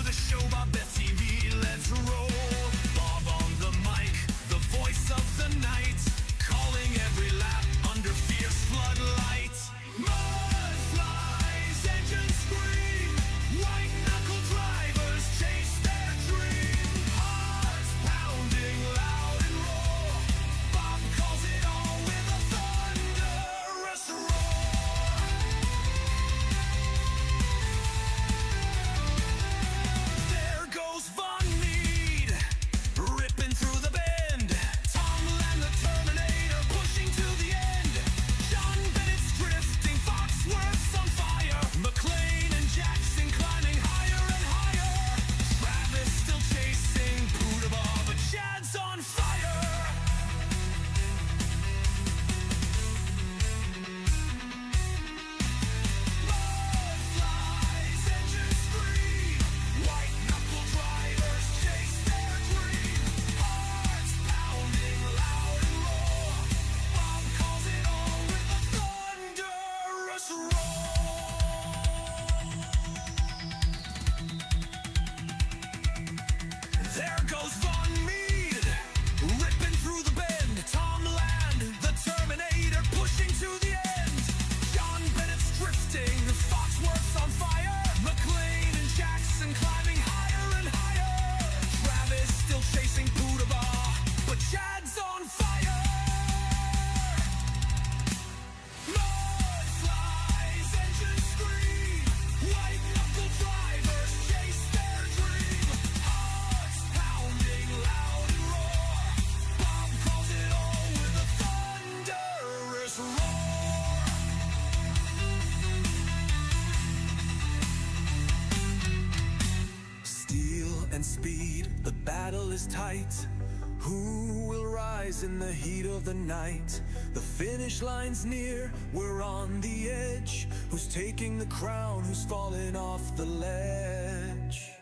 the show, BobbethTV, let's roll. Bob on the mic, the voice of the night, calling every lap under fierce floodlights. Mud flies, engines scream, white knuckle drivers chase their dream. Hearts pounding loud and raw, Bob calls it all with a thunderous roar. There goes Von Mead, ripping through the bend. Tom Land, the Terminator, pushing to the end. John Bennett's drifting, Foxworth's on fire. McLean and Jackson climbing higher and higher. Travis still chasing Poudabah, but Chad's on fire. Mud flies, engines scream, white knuckle drivers chase their dream. Hearts pounding loud and raw, Bob calls it all with a thunderous roar. There goes Von Mead, ripping through the bend. Tom Land, the Terminator, pushing to the end. John Bennett's drifting, Foxworth's on fire. McLean and Jackson climbing higher and higher. Travis still chasing Poudabah, but Chad's on fire. Mud flies, engines scream, white knuckle drivers chase their dream. Hearts pounding loud and roar, Bob calls it all with a thunderous roar. Steel and speed, the battle is tight. Who will rise in the heat of the night? The finish line's near, we're on the edge. Who's taking the crown? Who's falling off the ledge?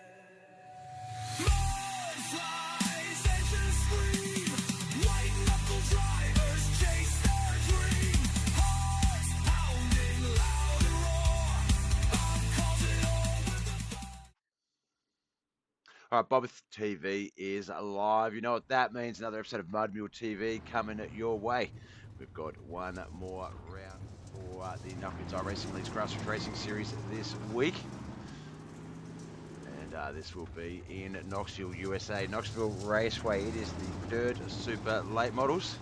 Mud flies, engines scream, white knuckle drivers chase their dream. Hearts pounding loud and roar, Bob calls it all with a All right, BobbethTV is live. You know what that means? Another episode of Mud Mule TV coming your way. We've got one more round for the Knuckleheadz iRacing League's Grassroots Racing Series this week. And this will be in Knoxville, USA. Knoxville Raceway. It is the third Super Late Models.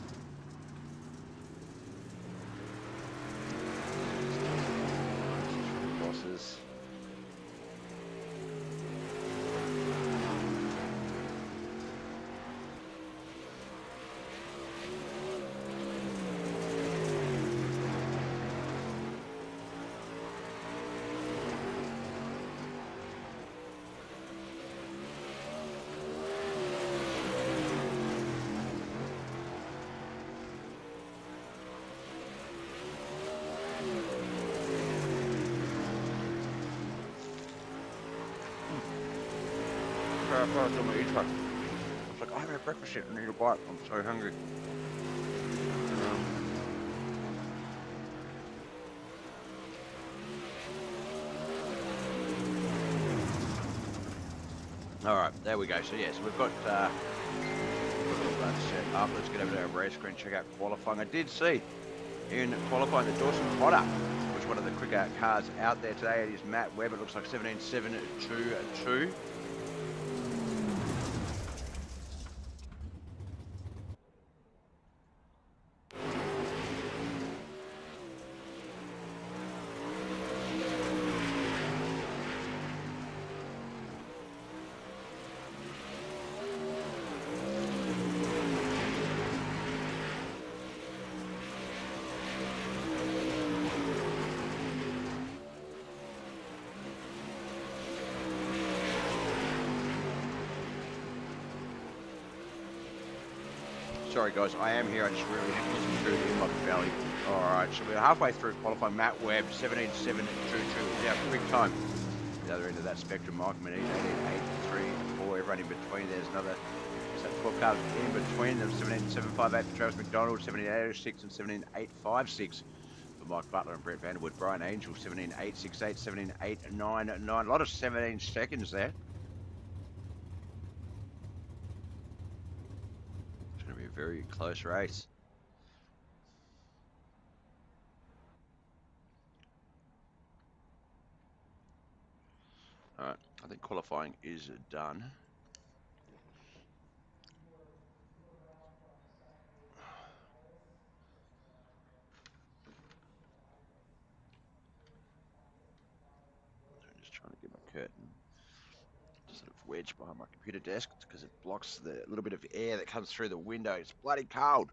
Bosses. I was on my e-truck. I was like, I haven't had breakfast yet. I need a bite. I'm so hungry. All right, there we go. So yes, we've got all that set up. Let's get over to our race screen, check out qualifying. I did see in qualifying that Dawson Potter was one of the quicker cars out there today. It is Matt Webb. It looks like 17.722. Sorry guys, I am here. I just really have to listen through in my belly. Alright, so we're halfway through qualifying. Matt Webb, 17.722 is our quick time. The other end of that spectrum, Mike Manise, 18.834. Everyone in between. There's another, so 12 cars in between them. 17.758 for Travis McDonald, 17.806 and 17.856 for Mike Butler and Brett Vanderwood. Brian Angel, 17.868, 17.899. A lot of 17 seconds there. very close race. All right, I think qualifying is done. I'm just trying to get my curtain sort of wedged behind my computer desk because it blocks the little bit of air that comes through the window. It's bloody cold.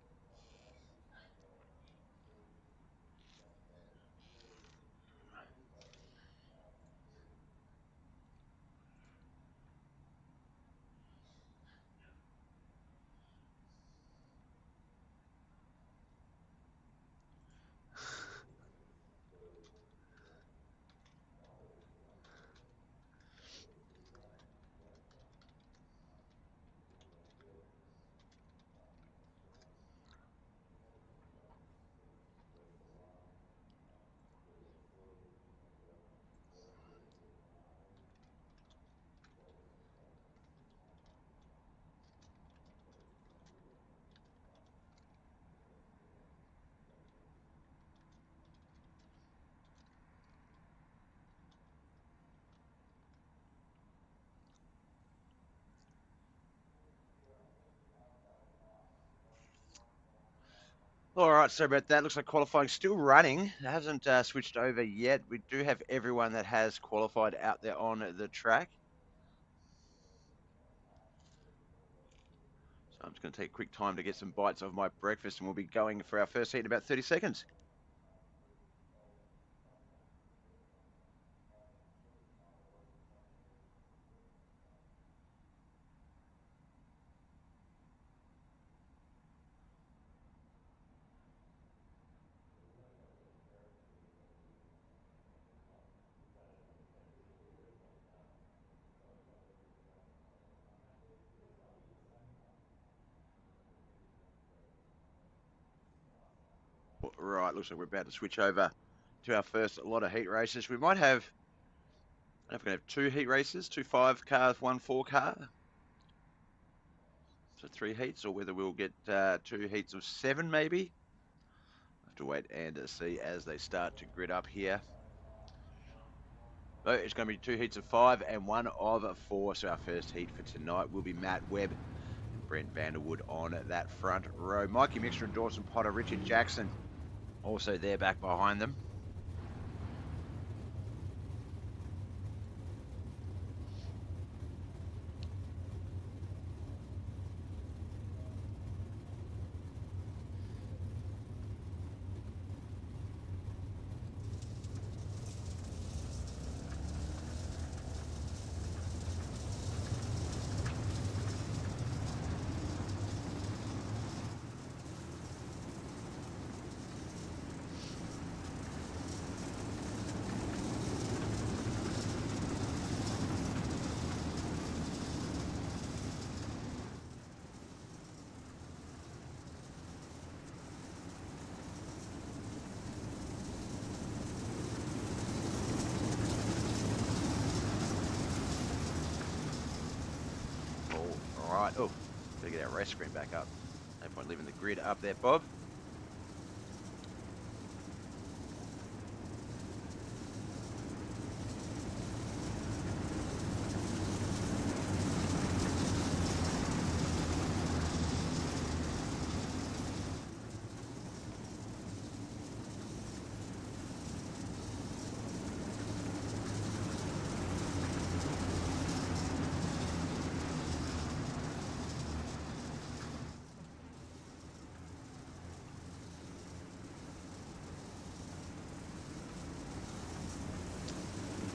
All right, sorry about that. Looks like qualifying still running. It hasn't switched over yet. We do have everyone that has qualified out there on the track. So I'm just going to take a quick time to get some bites of my breakfast, and we'll be going for our first heat in about 30 seconds. Right, looks like we're about to switch over to our first lot of heat races. We might have, I don't know if we're going to have 2 heat races, 2 5 cars, 1 4 car. So 3 heats, or whether we'll get 2 heats of 7 maybe. Have to wait and see as they start to grid up here. So it's going to be 2 heats of 5 and 1 of 4. So our first heat for tonight will be Matt Webb and Brent Vanderwood on that front row. Mikey Mixter and Dawson Potter, Richard Jackson also there back behind them. Right, oh, gotta get our race screen back up. No point leaving the grid up there, Bob.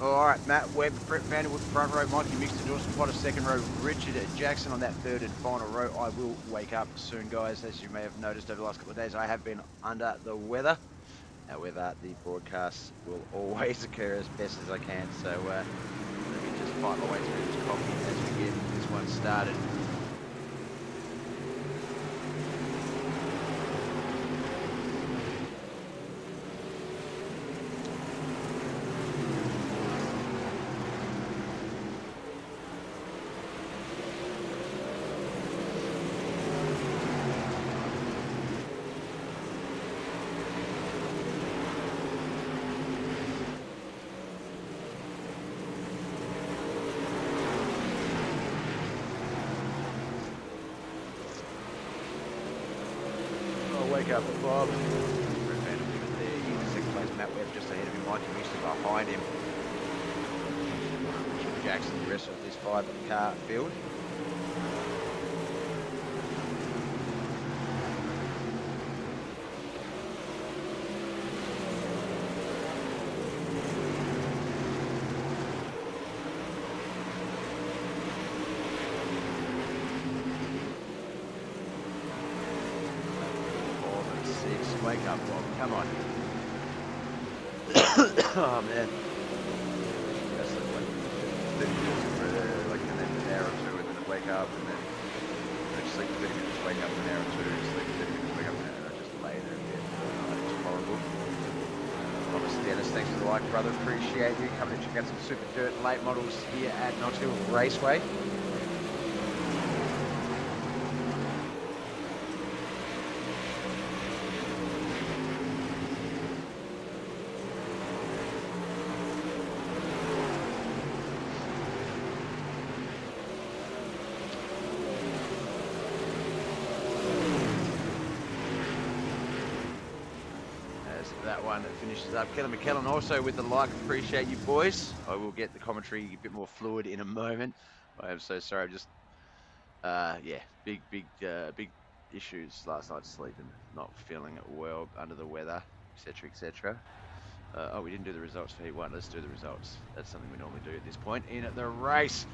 All right, Matt Webb, Brett Vanderwood front row, Mikey Mixter, Dawson Potter second row, Richard Jackson on that third and final row. I will wake up soon, guys. As you may have noticed over the last couple of days, I have been under the weather. However, the broadcasts will always occur as best as I can. So let me just fight my way through this coffee as we get this one started. wake up Bob. Brent Vanderwood there in second place. Matt Webb just ahead of him. Mikey Mixter behind him. Jim Jackson, the rest of this 5-car field. Wake up, Bob. Come on. Oh, man. That's like 30 minutes for like and then an hour or two, and then wake up, and then just like 30 minutes, wake up an hour or two, sleep 30 minutes, wake up an hour, and just lay there in bed. It's horrible. Thomas Dennis, thanks for the like, brother. Appreciate you coming to check out some super dirt late models here at Knoxville Raceway. That one finishes up. Kelly McKellen also with the like. Appreciate you, boys. I will get the commentary a bit more fluid in a moment. I am so sorry. I'm just, yeah, big issues last night. Sleeping, not feeling well, under the weather, etc., etc. Oh, we didn't do the results for Heat 1. Let's do the results. That's something we normally do at this point in the race.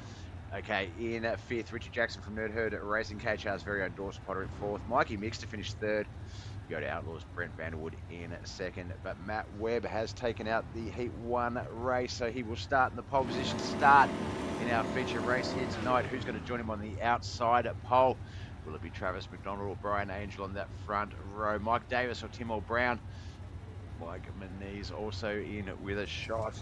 Okay, in fifth, Richard Jackson from Nerd Herd Racing. KHR's very own Dawson Potter in fourth. Mikey Mixter finished third. Go to Outlaws, Brent Vanderwood in second. But Matt Webb has taken out the Heat 1 race, so he will start in the pole position start in our feature race here tonight. Who's going to join him on the outside pole? Will it be Travis McDonald or Brian Angel on that front row? Mike Davis or Tim All Brown? Mike Manise also in with a shot.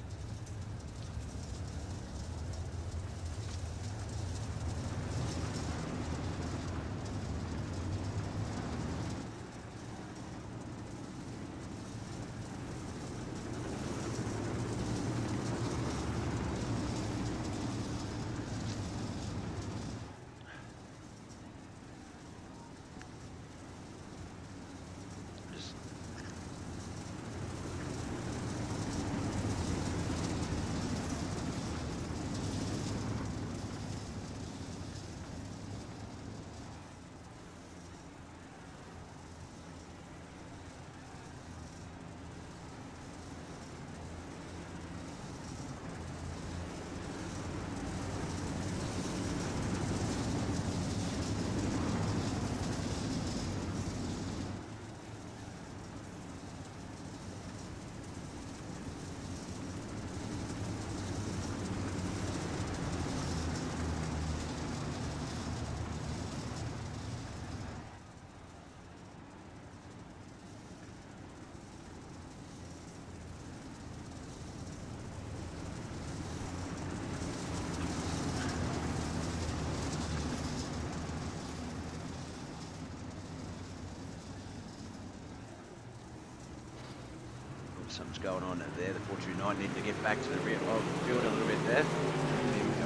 Something's going on there. The 429 need to get back to the rear of the field a little bit there.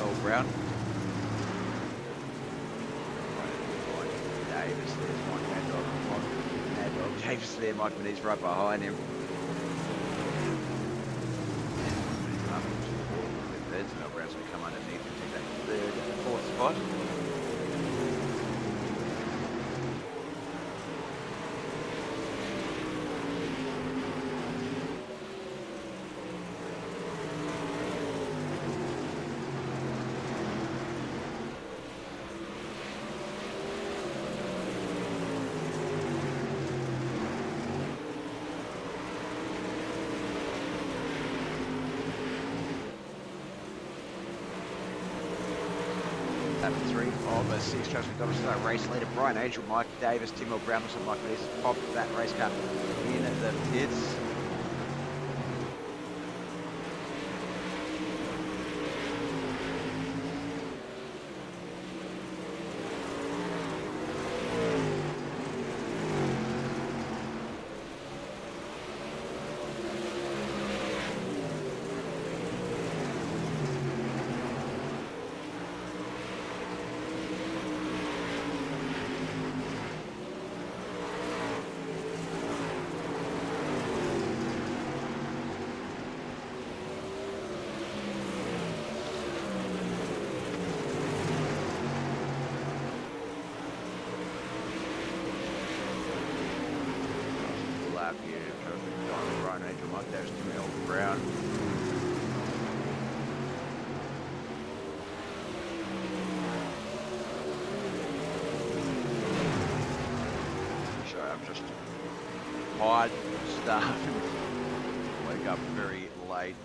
Old Brown. Davis there's Mike Mad Dog Davis there. Mike Manise right behind him. Old Brown's going to come underneath and take that third and fourth spot. Lap 3 of 6 Travis McDonald, so race leader Brian Angel, Mike Davis, Tim L. Brown, looks like Mike Manise popped that race car in the pits. lap here. Brian Angel, Mike Davis, Tim L. Brown. Sorry, I'm just tired, starved. Wake up very late.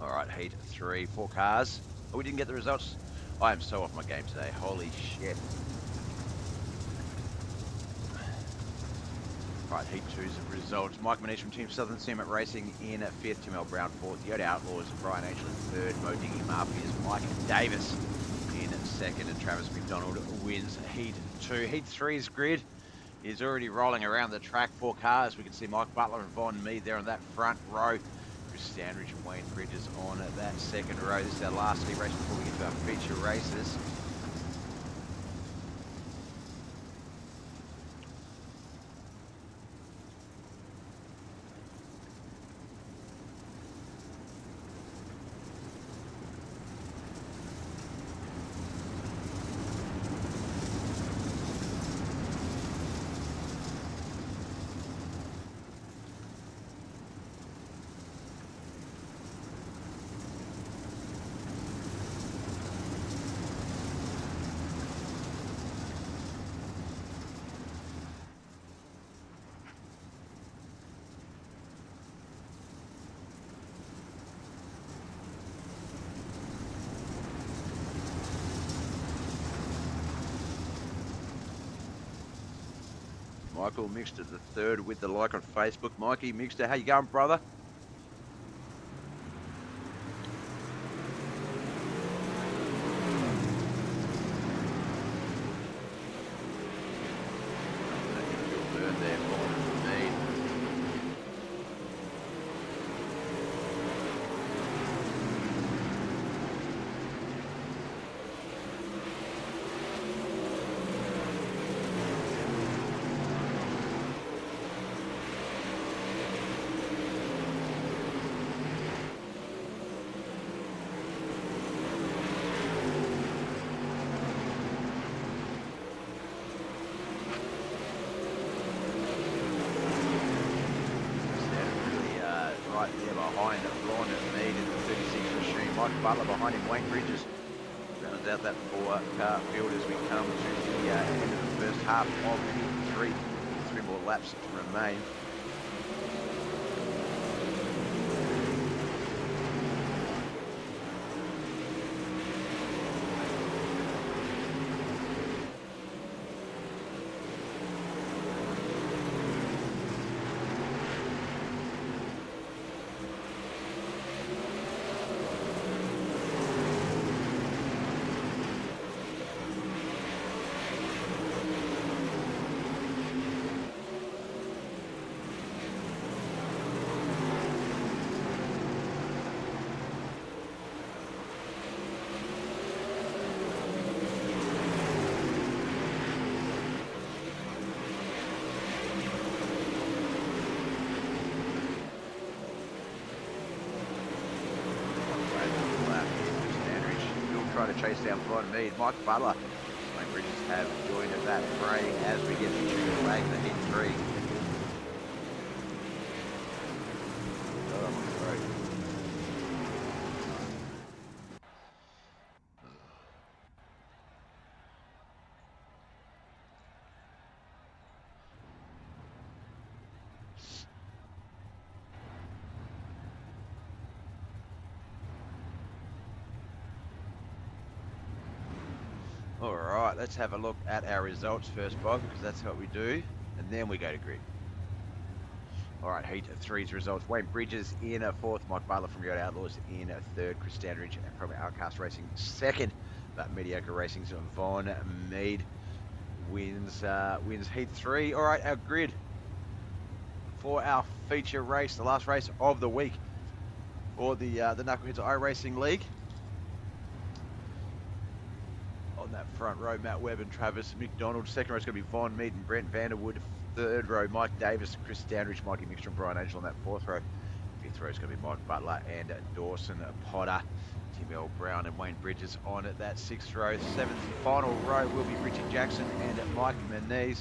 All right, heat 3, 4 cars. Oh, we didn't get the results. I am so off my game today. Holy shit. Right, heat 2's results. Mike Manish from Team Southern Summit Racing in 5th, Tim L. Brown 4th, Yoda Outlaws, Brian Angel in 3rd, Mo Diggy Mafias, Mike Davis in 2nd, and Travis McDonald wins heat 2. Heat 3's grid is already rolling around the track. 4 cars. We can see Mike Butler and Von Mead there on that front row. Chris Standridge and Wayne Bridges on that second row. This is our last heat race before we get to our feature races. Michael Mixter the 3rd with the like on Facebook. Mikey Mixter, how you going, brother? Butler behind him, Wayne Bridges rounds out that 4-car field as we come to the end of the first half of heat 3. 3 more laps to remain. To chase down Von Mead. Mike Butler, Wayne Bridges have joined that fray as we get to the flag for heat 3. Oh, my throat. All right, let's have a look at our results first, Bob, because that's what we do, and then we go to grid. All right, heat 3's results. Wayne Bridges in 4th, Mike Butler from Yoda Outlaws in 3rd, Chris Standridge and probably Outcast Racing 2nd. But Mediocre Racing's Von Mead wins heat 3. All right, our grid for our feature race, the last race of the week for the Knuckleheadz iRacing League. that front row, Matt Webb and Travis McDonald. Second row is going to be Von Mead and Brent Vanderwood. Third row, Mike Davis, Chris Standridge, Mikey Mixter and Brian Angel on that fourth row. Fifth row is going to be Mike Butler and Dawson Potter. Tim L. Brown and Wayne Bridges on at that sixth row. Seventh final row will be Richard Jackson and Mike Menez.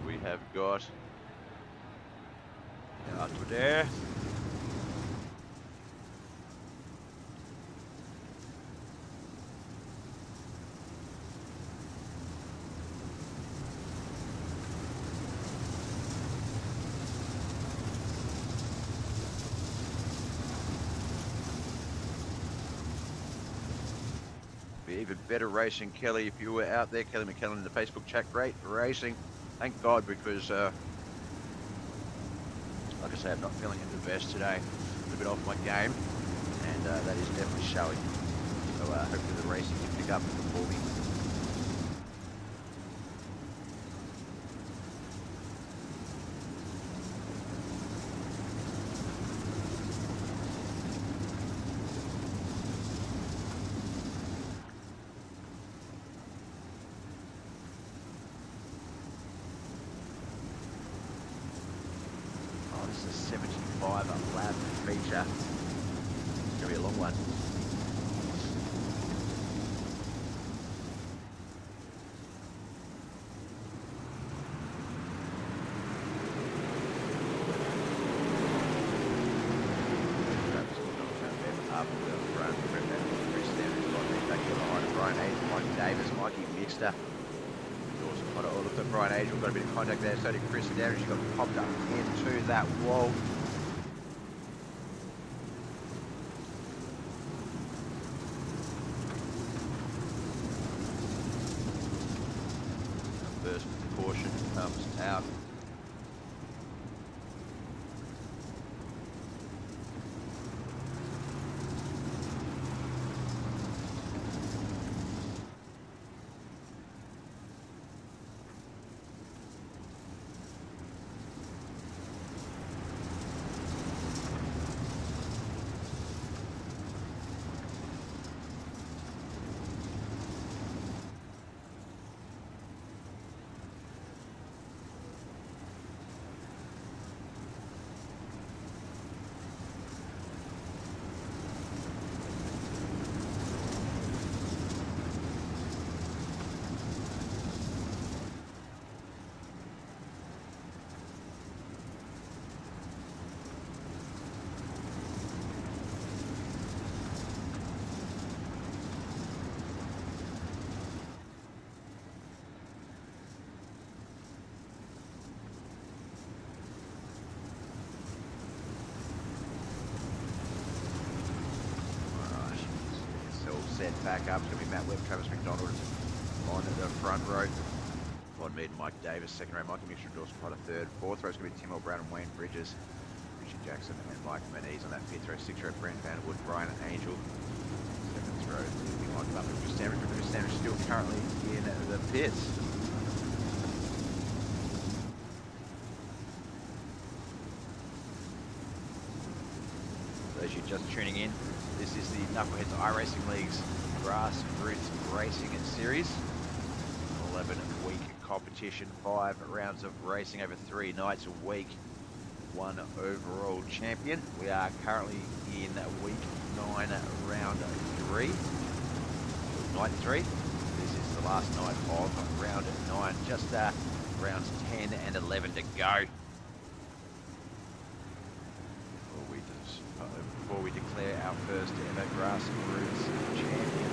We have got after there. Be even better racing, Kelly, if you were out there. Kelly McKellen in the Facebook chat. Great racing. Thank God, because like I say, I'm not feeling at the best today. A little bit off my game, and that is definitely showing. So hopefully the racing can pick up for me. Oh, this is a 75 lap feature. It's going to be a long one. Up the front, Chris Standridge, back to behind Brian Angel, Mikey Davis, Mikey Mixter. Dawson Potter, oh, look at Brian Angel, got a bit of contact there, so did Chris Standridge. He got popped up into that wall. First caution comes out. Set back up. It's going to be Matt Webb, Travis McDonald on the front row. Von Mead and Mike Davis, second row. Mikey Mixter and Dawson Potter, third. Fourth row is going to be Tim L. Brown and Wayne Bridges. Richard Jackson and Mike Menez on that fifth row. Sixth row, Brent Vanderwood, Brian Angel. Seventh row, will be Mike Butler, Chris Standridge. Chris Standridge still currently in the pits. As you're just tuning in, this is the Knuckleheadz iRacing League's Grassroots Racing Series. 11-week competition, 5 rounds of racing over 3 nights a week. 1 overall champion. We are currently in week 9, round 3. Night 3. This is the last night of round 9. Just rounds 10 and 11 to go. Before we declare our first ever grassroots champion.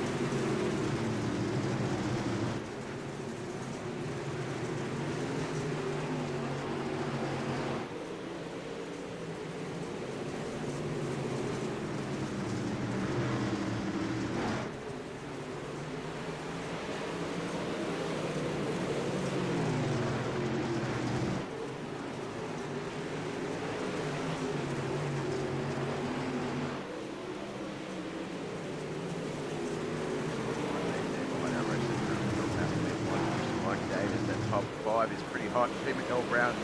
Brown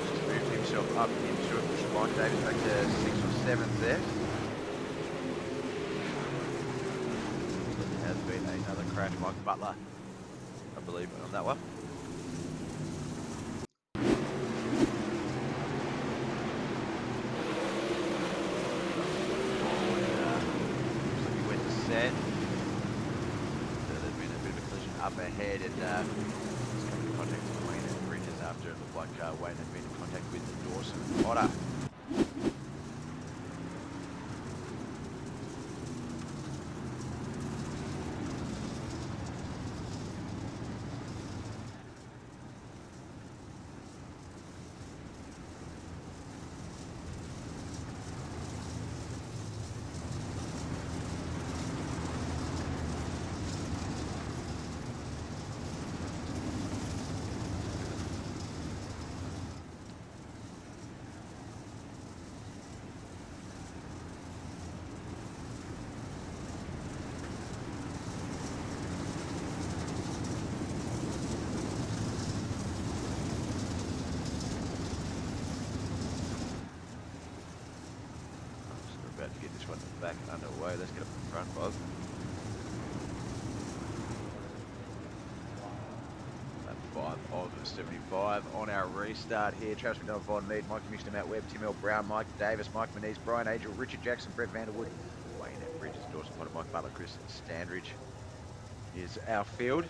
just moved himself up into it, pushing Mike Davis back to 6th or 7th there. There has been another crash. Mike Butler, I believe, on that one. Set. So there's been a bit of a collision up ahead, and just come in contact with Wayne and Bridges after it looked like Wayne had been in contact with Dawson Potter. About to get this one back underway. Let's get up in front, Bob. Lap 5 of 75 on our restart here. Travis McDonald, Vaughn Mead, Mike Commissioner, Matt Webb, Tim L. Brown, Mike Davis, Mike Manise, Brian Angel, Richard Jackson, Brett Vanderwood, Wayne Bridges, Dawson Potter, Mike Butler, Chris Standridge is our field.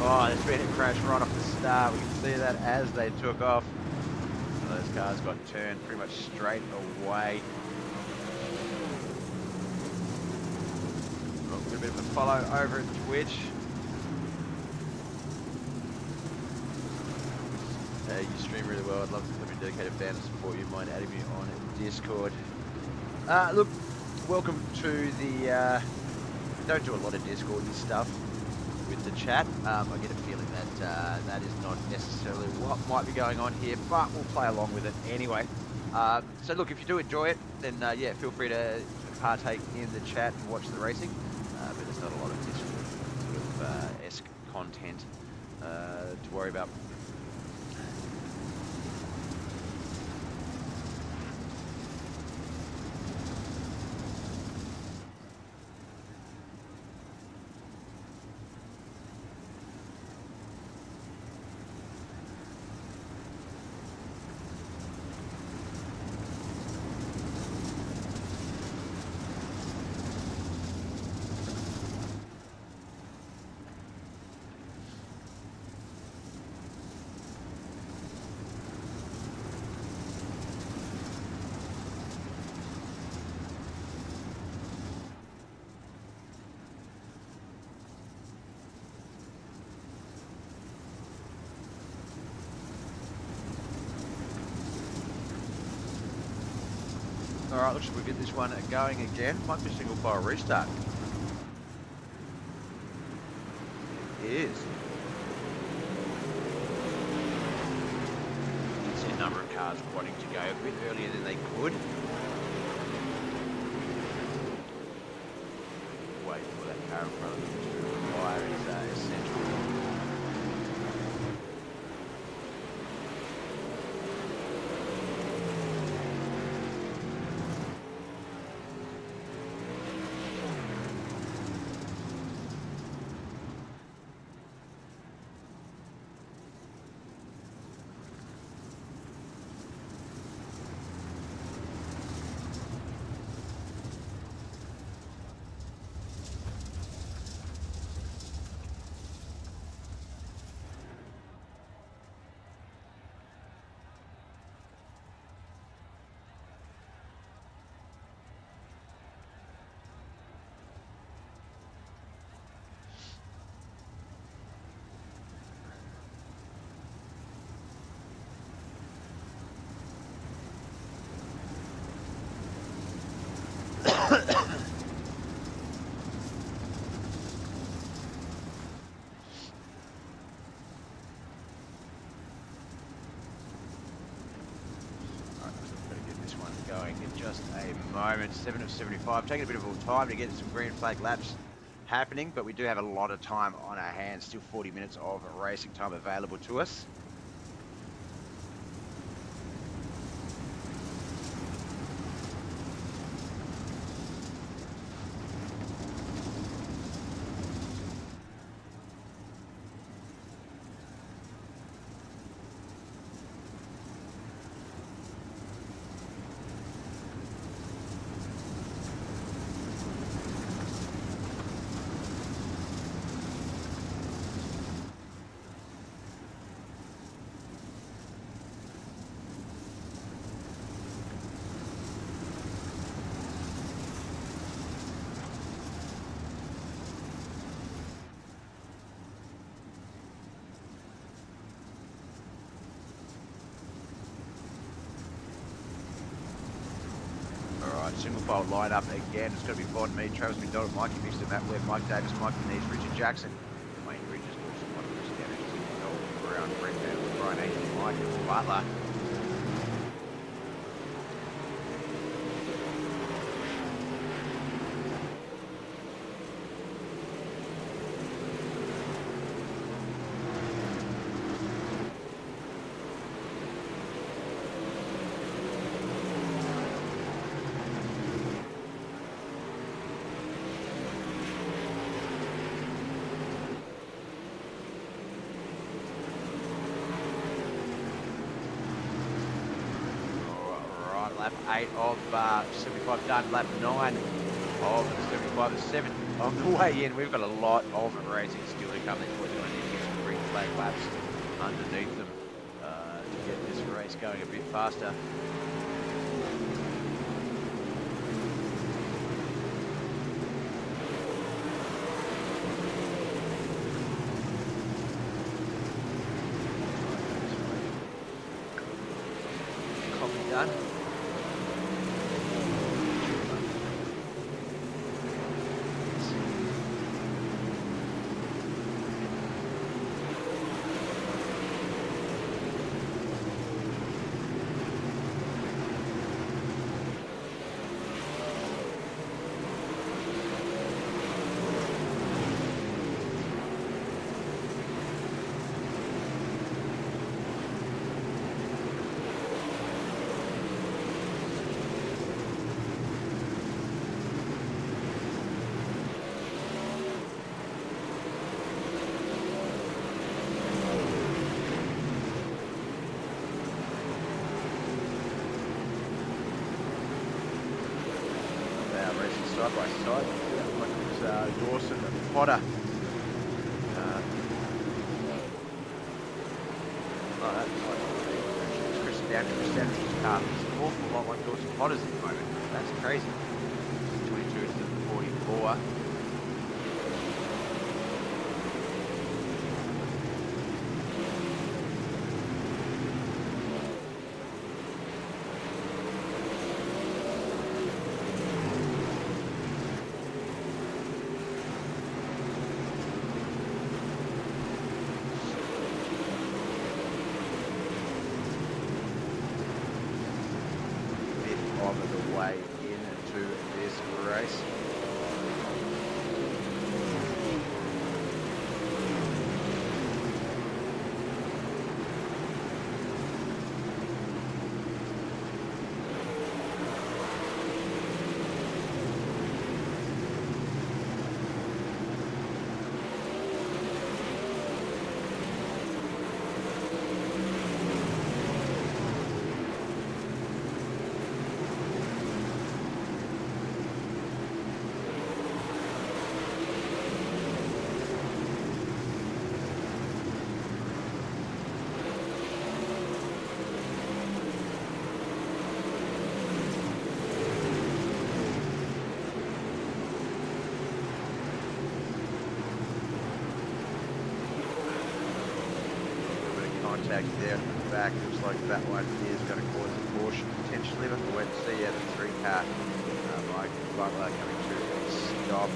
Oh, there's been a crash right off the start. We can see that as they took off. So those cars got turned pretty much straight away. Got a bit of a follow over at Twitch. You stream really well. I'd love to have a dedicated fan to support you. Mind adding me on Discord. Look, welcome to the... don't do a lot of Discord and stuff with the chat. I get a feeling that that is not necessarily what might be going on here, but we'll play along with it anyway. So look, if you do enjoy it, then yeah, feel free to partake in the chat and watch the racing. But there's not a lot of Discord sort of esque content to worry about. Alright, looks like we get this one going again. Might be a single file restart. It is. You can see a number of cars wanting to go a bit earlier than they could. Wait for that car in front of them to fire is essential. break in just a moment. 7 of 75, taking a bit of a time to get some green flag laps happening, but we do have a lot of time on our hands. Still 40 minutes of racing time available to us. Single file line up again. It's going to be Bond, me, Travis McDonald, Mikey Mixter, Matt Webb, Mike Davis, Mike Denise, Richard Jackson, Wayne Bridges, Wilson, Mike Chris Dennis, Brown, Brent Bell, Brian Aiken, Mike Butler. Lap 8 of 75 done, lap 9 of 75, the 7th on the way in. We've got a lot of racing still to come. These boys are going to need to get some green flag laps underneath them to get this race going a bit faster. Copy done. Side by side, like it was Dawson and Potter. Chris Downridge's car. It's an awful lot like Dawson Potter's at the moment. That's crazy. 22 to 44. The way into this race. Contact there at the back. Looks like that one is going to cause a caution potentially. But we'll wait and see. Yeah, the 3 car. Mike Butler coming to a stop.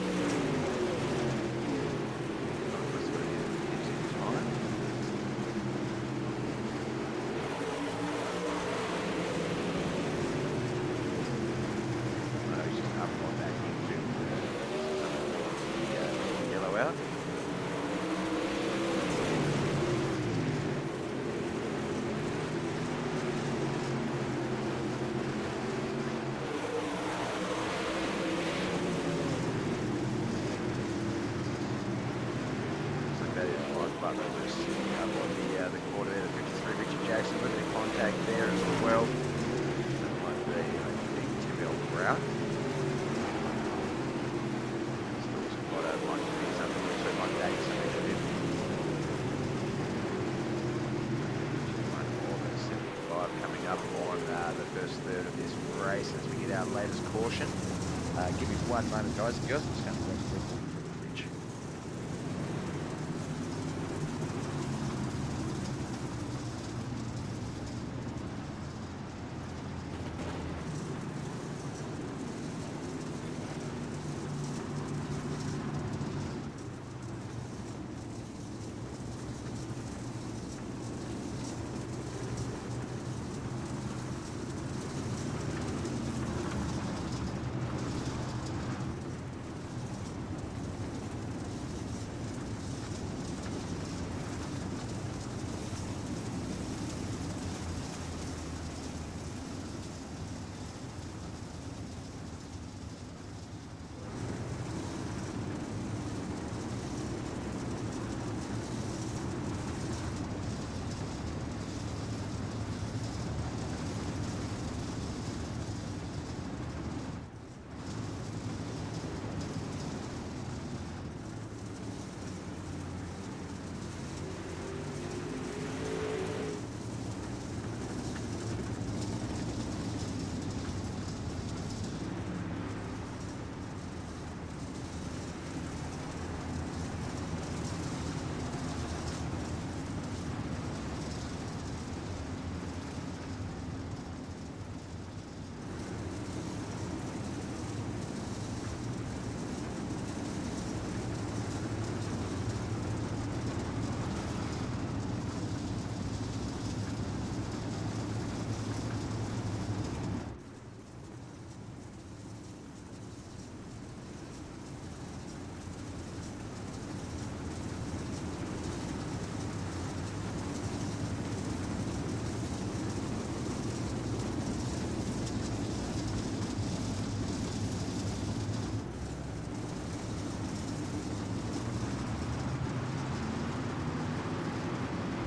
front row just sitting up on the quarter there, the 53 Richard Jackson, with a bit of contact there as well. That might be, I think, Tim Brown. Still some quite a might be something, so it might be 80 something a bit. One more than 75 coming up on the first third of this race as we get our latest caution. Give me 1 moment, guys and girls. I'm just going to grab a Red Bull from the fridge.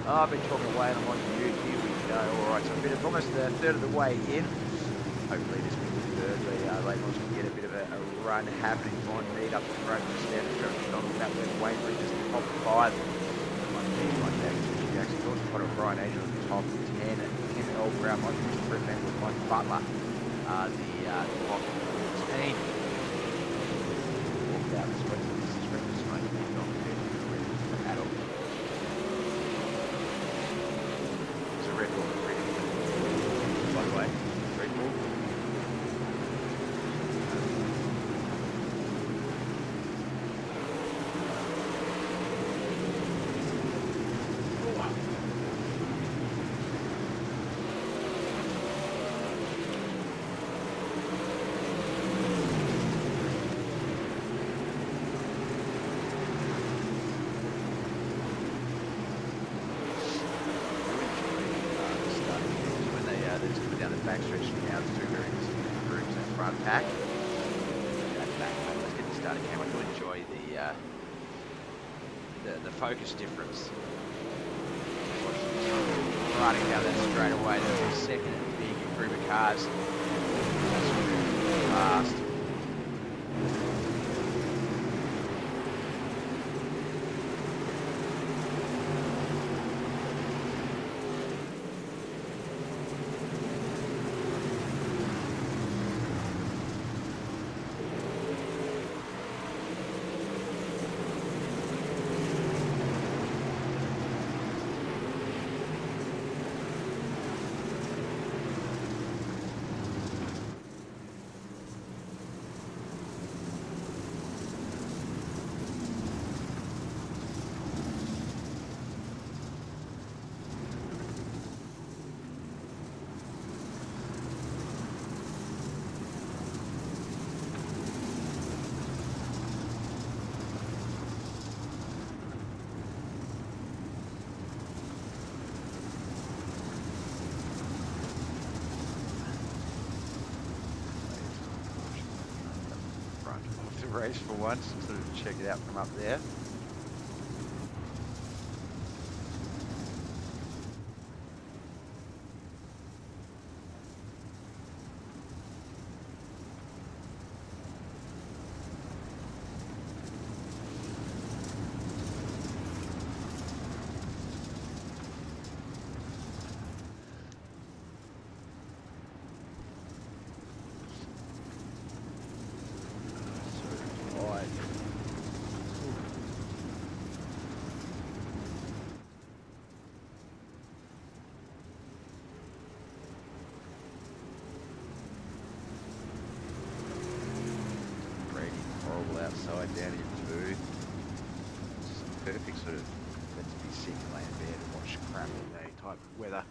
Oh, I've been talking away and I'm on mute. Here we go. Alright, so it's almost a third of the way in. Hopefully this will be third. The late ones can get a bit of a run happening. On lead up the front. Standard McDonald, that way Wainwright just the top 5. One team like that. Richard Jackson, George Potter, Brian Angel at the top 10. Tim L. Brown, Mike Brisbane with Mike Butler. The top 14. Walked out this way. This is Red Smoke. Adult. Red Bull, by the way, Red Bull. Backstretch now, 2 very distinct groups in front pack. Let's get this started, Cam. I do enjoy the focus difference. Riding down that straightaway, there's a second and big group of cars. That's really fast. Race for once, sort of check it out from up there. outside down here too. It's just perfect sort of let's be sitting laying in bed and watch crap all day type of weather.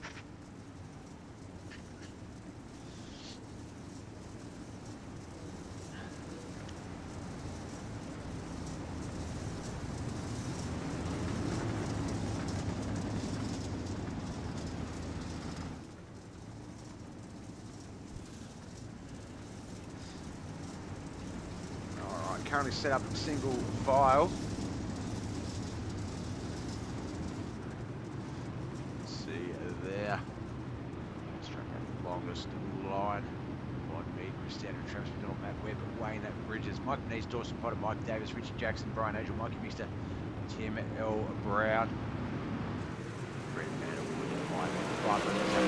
Currently set up single file. Let's see there. Let's try the longest line. Like me, Cristiano Travis McDonald, Matt Webb, Wayne Bridges, Mike Nees, Dawson Potter, Mike Davis, Richard Jackson, Brian Angel, Mikey Mister, Tim L. Brown, Brett Vanderwood, Mike Butler, Sam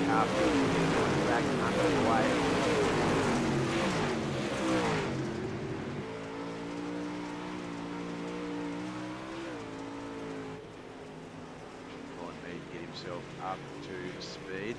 Carfield, back underway. Himself up to speed.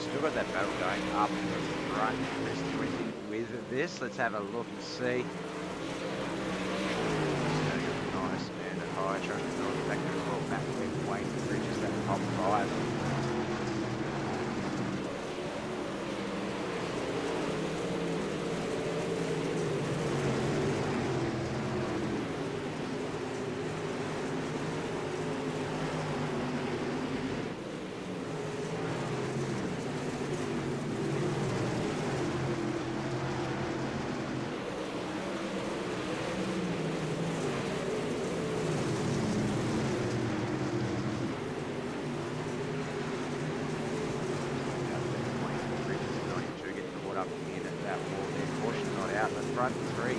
Still got that battle going up in the front. Chris doing with this. Let's have a look and see. Nice and high. Trying to build back to the ball. Matt Webb, Wayne Bridges, that top five. Front three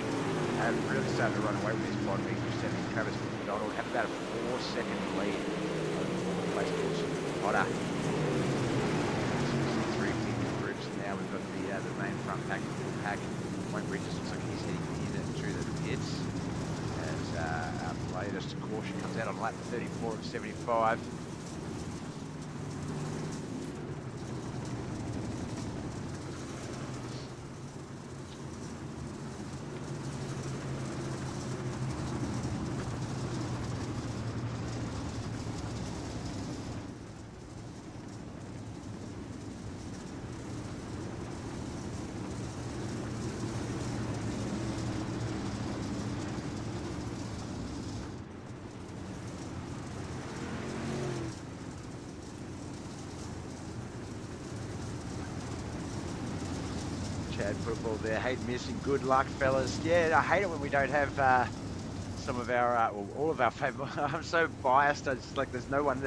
have really started to run away with this bottom. Cristiano Travis McDonald have about a 4-second lead over place Potter. Three big groups now. We've got the main front pack. Wayne Bridges looks like he's heading in through the pits as our latest caution comes out on lap 34 of 75. Chad football there. Hate missing. Good luck, fellas. Yeah, I hate it when we don't have some of our, well, all of our favourite. I'm so biased. I just like there's no one.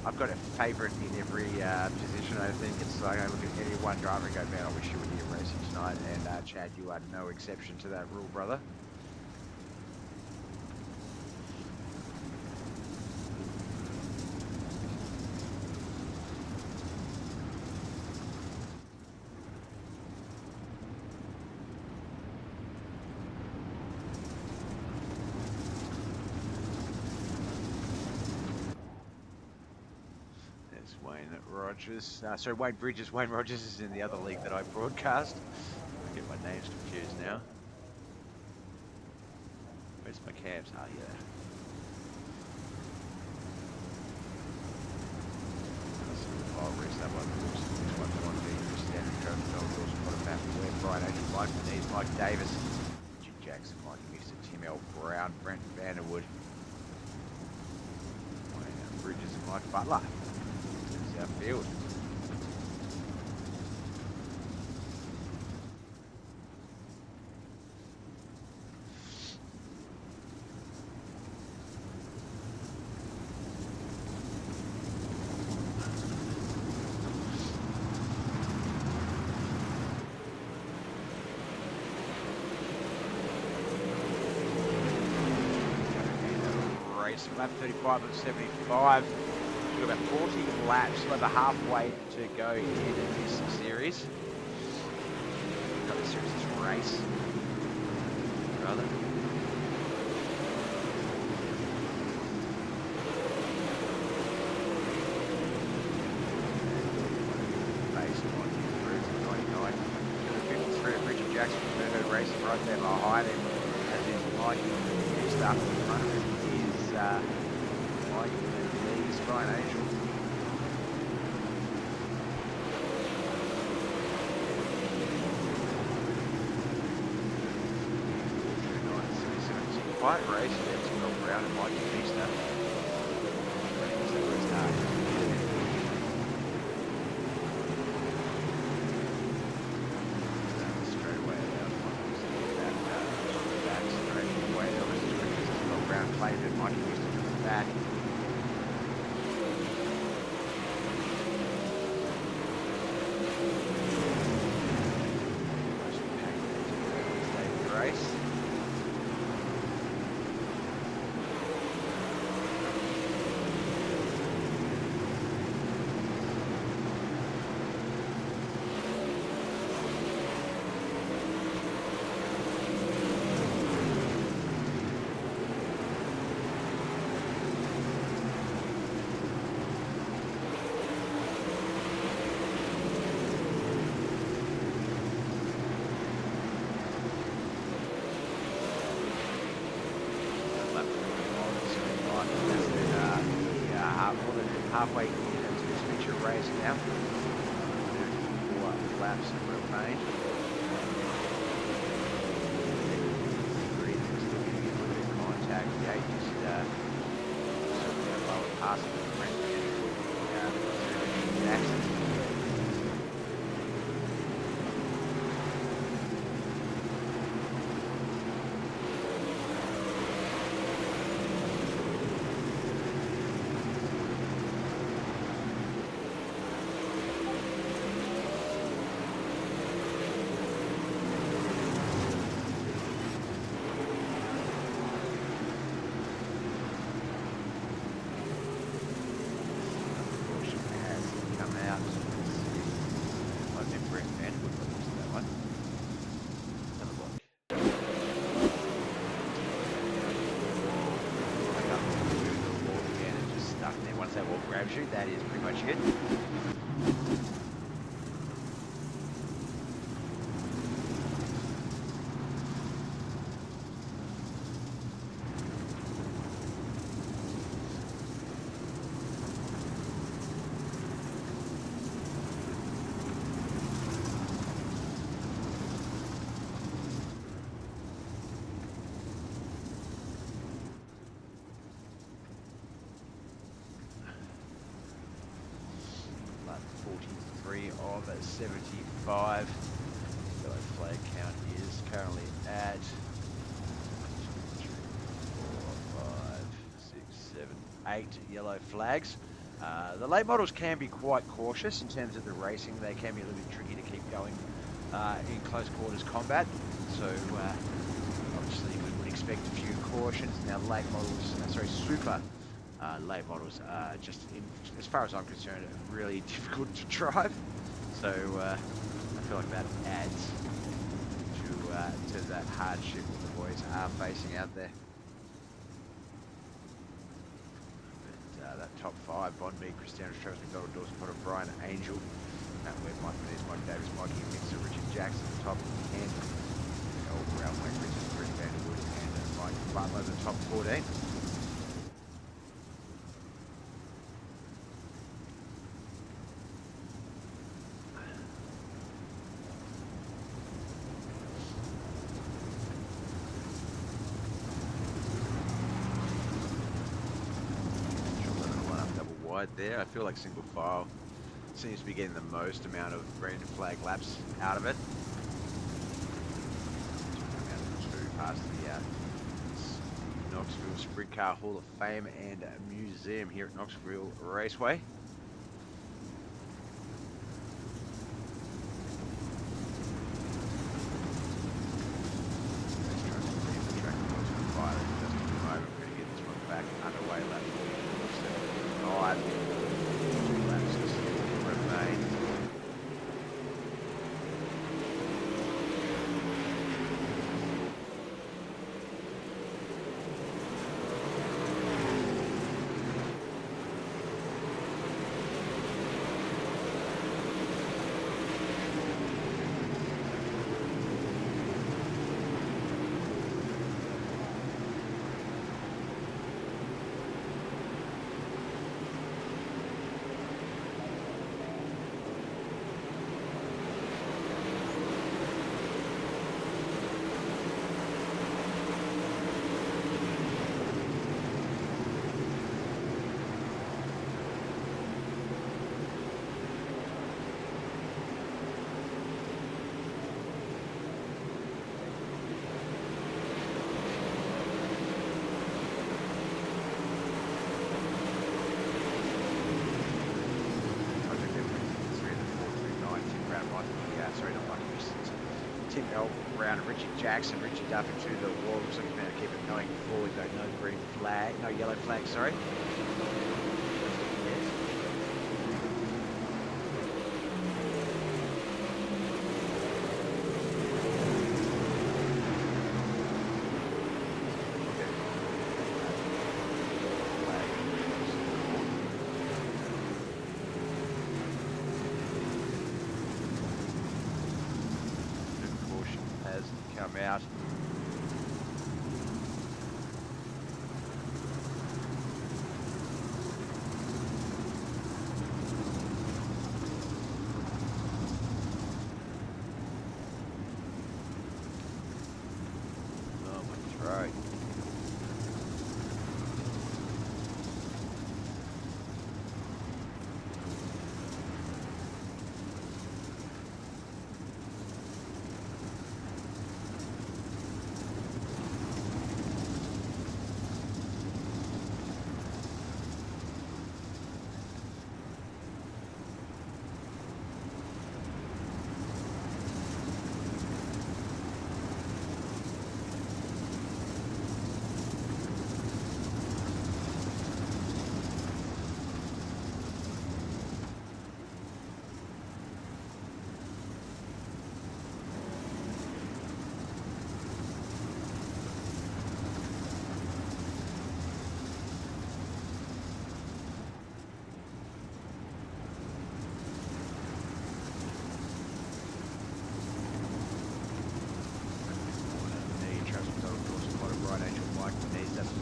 I've got a favourite in every position. I think it's like I look at any one driver and go, man, I wish you were here racing tonight. And Chad, you are no exception to that rule, brother. Wayne Bridges. Wayne Rogers is in the other league that I broadcast. I get my names confused now. Where's my cabs? Ah, yeah. I'll race that one. This one's one being Cristiano Travis, got a map where Brian Angel, Mike Nees, Mike Davis, Jim Jackson, Mike Mister, Tim L. Brown, Brent Vanderwood, Wayne Bridges, and Mike Butler. Our field. race. Lap 35 of 75. We've got about 40 laps, still over halfway to go in this series. Not this series, this race. Rather. Racing right there behind him, as is Mike. Next up in front of him is Mike and Lee's Fine Angel. Quite race there, it's well round and Mike and Easter. Played it, Mike used to do the back. Race. Halfway into this feature race now. 4 laps of real pain. Still getting a little bit of contact. The 8 just certainly a lower pass of the front. Jackson. Shoot, that is pretty much it. Of 75. Yellow flag count is currently at 2, 3, 4, 5, 6, 7, 8 yellow flags. The late models can be quite cautious in terms of the racing. They can be a little bit tricky to keep going in close quarters combat. So obviously we would expect a few cautions. Now late models, super late models are just, as far as I'm concerned, really difficult to drive. So I feel like that adds to that hardship the boys are facing out there. But that top 5, Bond B, Cristiano Travis McDonald, Dawson Potter, Brian Angel, Matt Webb, Mike Menez, Mike Davis, Mikey Mixer, Richard Jackson, top 10, Old Brown, Wayne Richards, Greg Vanderwood, and Mike Butler, the top 14. There, I feel like single file seems to be getting the most amount of green flag laps out of it. Past the Knoxville Sprint Car Hall of Fame and Museum here at Knoxville Raceway. We're going to get this one back underway. Tim L. Brown and Richie Jackson. Richie Duffy to the wall. Looks like he's going to keep it going forward though. No green flag, no yellow flag, sorry. Come out. Oh, my throat.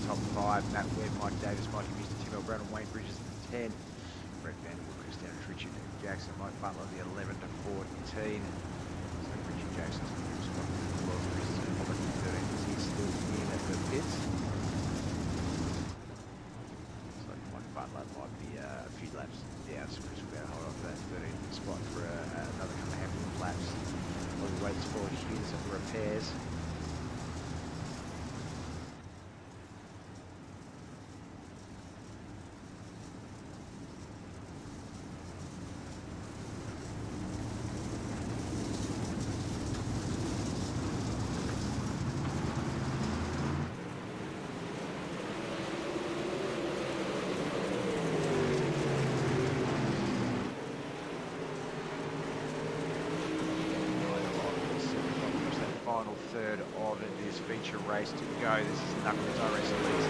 Top 5, Matt Webb, Mike Davis, Mikey Mr. Tim L. Brown and Wayne Bridges at the 10. Brett Vanderwood, Chris Down, Richard Jackson, Mike Butler the 11 to 14. So Richard Jackson's going to do spot for the 12, Chris is going to pop it to 13 because he's still in at the pits. So Mike Butler might be a few laps down, so Chris will be able to hold on to that 13th spot for another couple of handful of laps. While he waits for his repairs. Final third of this feature race to go. This is Knuckleheadz iRacing League's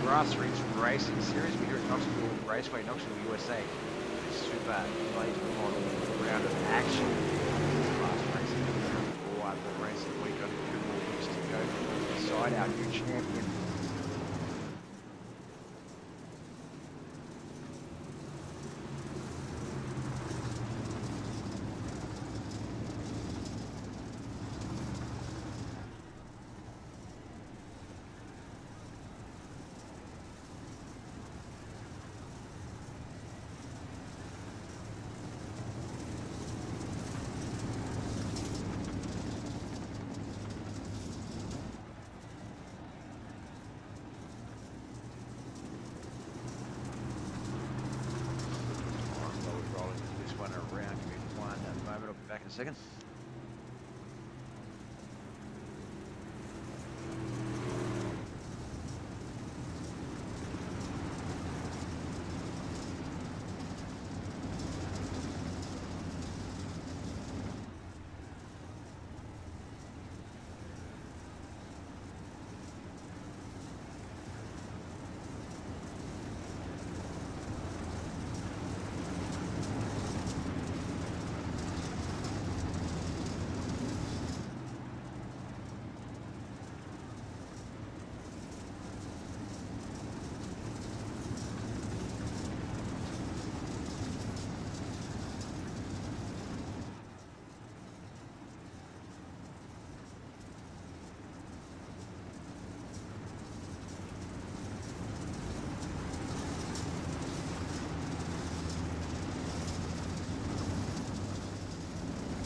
Grassroots Racing Series. We're here at Knoxville Raceway, Knoxville, USA. Super late model round of action. Last race for the racing week. Only 2 more weeks to go to decide our new champion. Around, give me one moment, I'll be back in a second.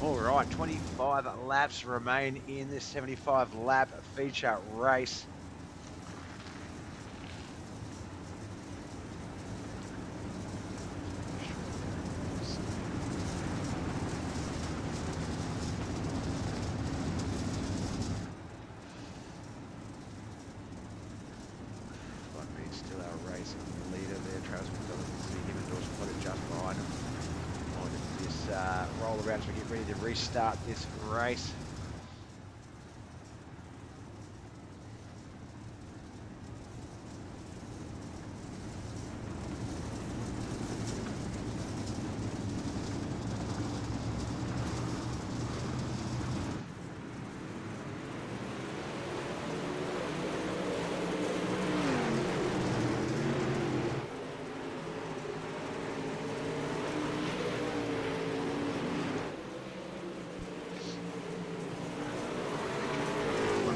All right, 25 laps remain in this 75 lap feature race. race leader there, Travis McDonald. You can see him and Dawson Potter just behind him on this roll around as we get ready to restart this race.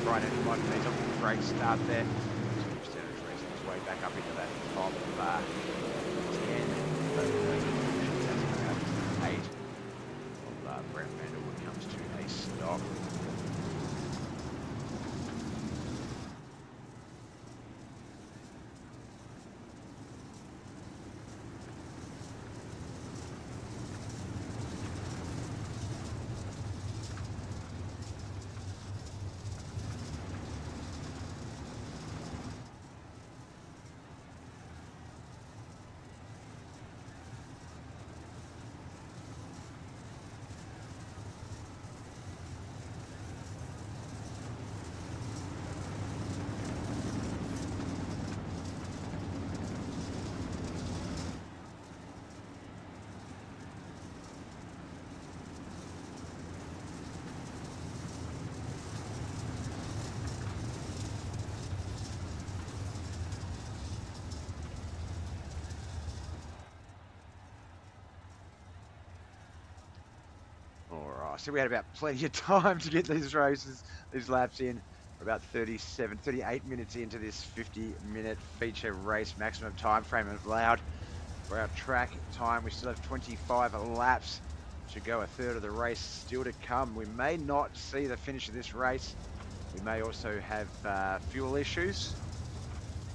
Brian and Mike Mays off to a great start there. Just racing his way back up into that top 10. That's about 8 of Brett Vanderwood comes to a stop. Alright, so we had about plenty of time to get these laps in. We're about 38 minutes into this 50-minute feature race, maximum time frame allowed. For our track time, we still have 25 laps to go, a third of the race still to come. We may not see the finish of this race. We may also have fuel issues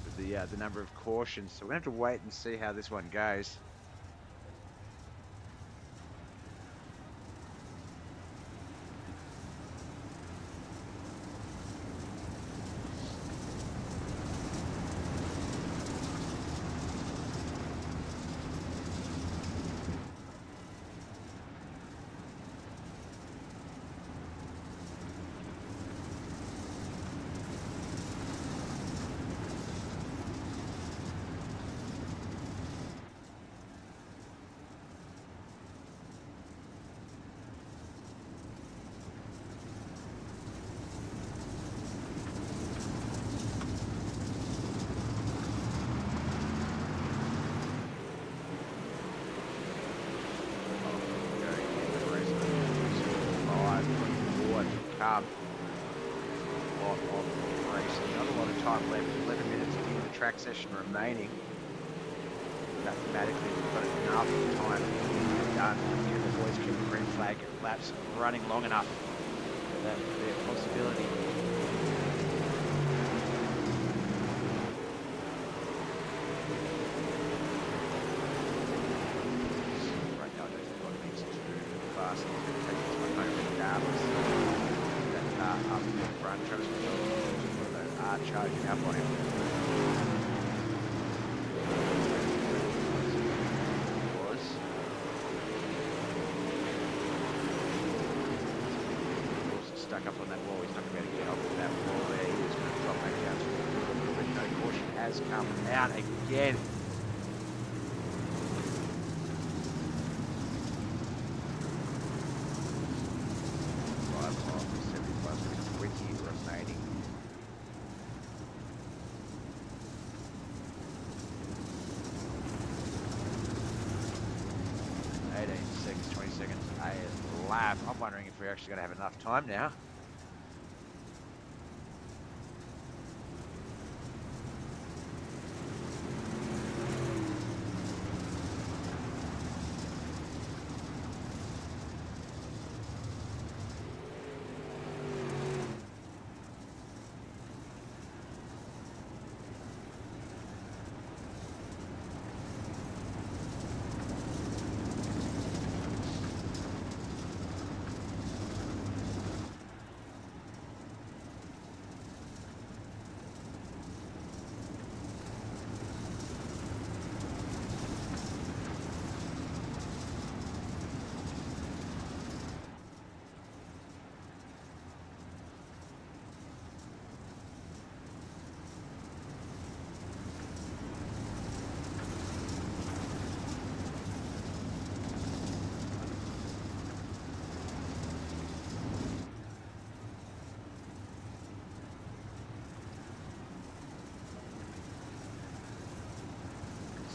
with the number of cautions, so we're going to have to wait and see how this one goes. Not a lot of time left, 11 minutes into the track session remaining. Mathematically, we've got enough time to get done. Here the boys keep the green flag laps running long enough for that to be a possibility. Right now, I don't think a lot of things too fast. I'm going to take this one home regardless. Up in the front, Travis McDonald are charging up on him. Stuck up on that wall, he's not going to be able to get off of that wall there. He's going to drop back down to a little bit. No caution has come out again. Remaining. 18 seconds, 20 seconds, a lap. I'm wondering if we're actually going to have enough time now.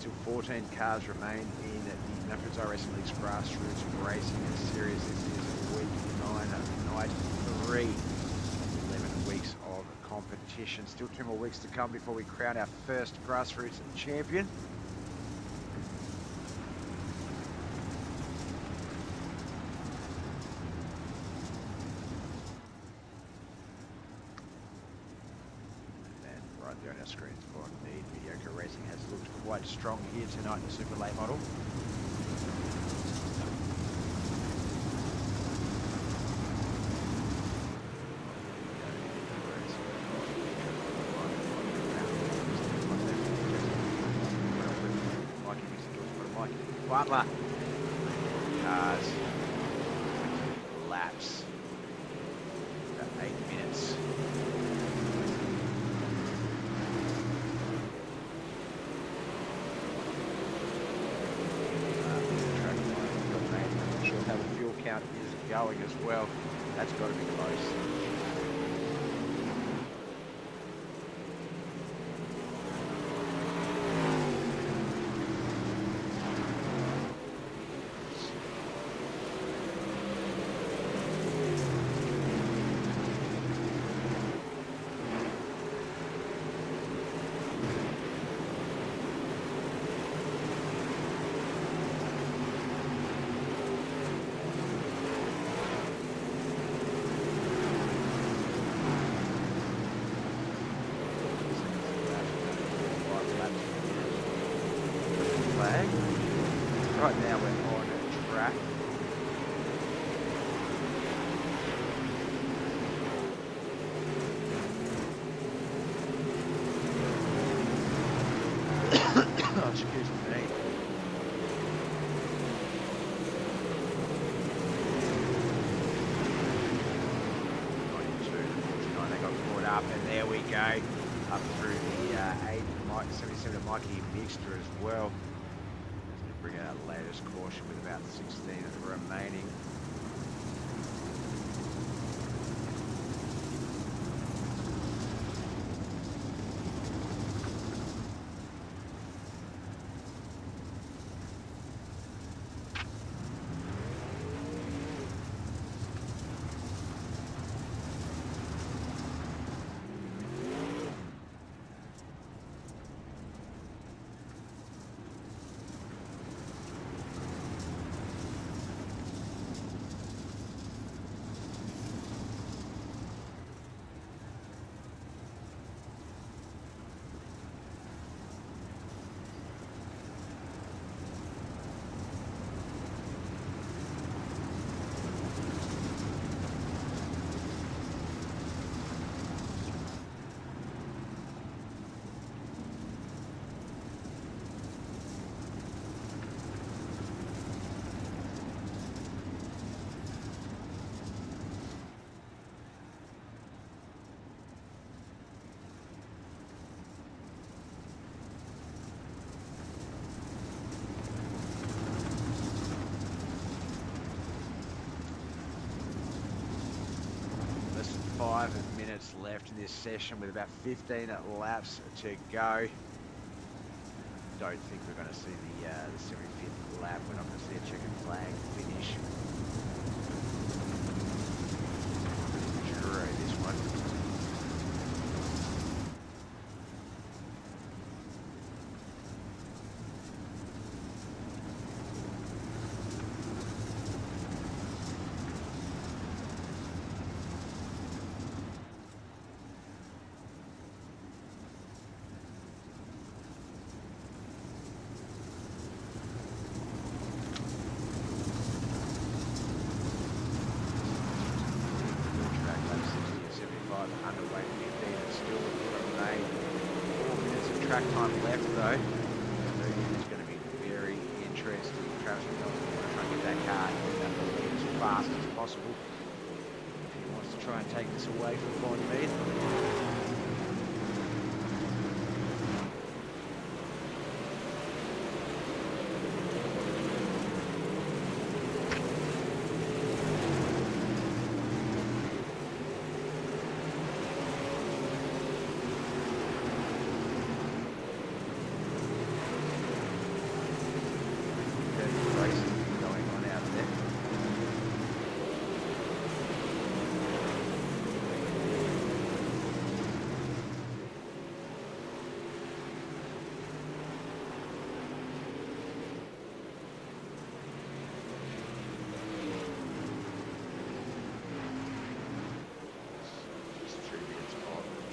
Still 14 cars remain in the Knuckleheadz iRacing League's grassroots racing series. This is week 9, night 3. 11 weeks of competition. Still 2 more weeks to come before we crown our first grassroots champion. And right there on our screens for Indeed, Mediocre Racing has looked quite strong here tonight in the super late model. Butler. Cars. Laps. About 8 minutes. I'm not sure how the fuel count is going as well. That's got to be close. Right now we're on track. Oh, excuse me. They got caught up, and there we go. Up through the 77 Mikey Mixter as well. Bring out our latest caution with about 16 remaining. Less than 5 minutes left in this session with about 15 laps to go. Don't think we're going to see the 75th lap. We're not going to see a checkered flag finish. Sure, this one. Underway 15 and still remain 4 minutes of track time left though. So it's going to be very interesting. Travis McDonald's going to try and get that car as fast as possible. If he wants to try and take this away from Von Mead.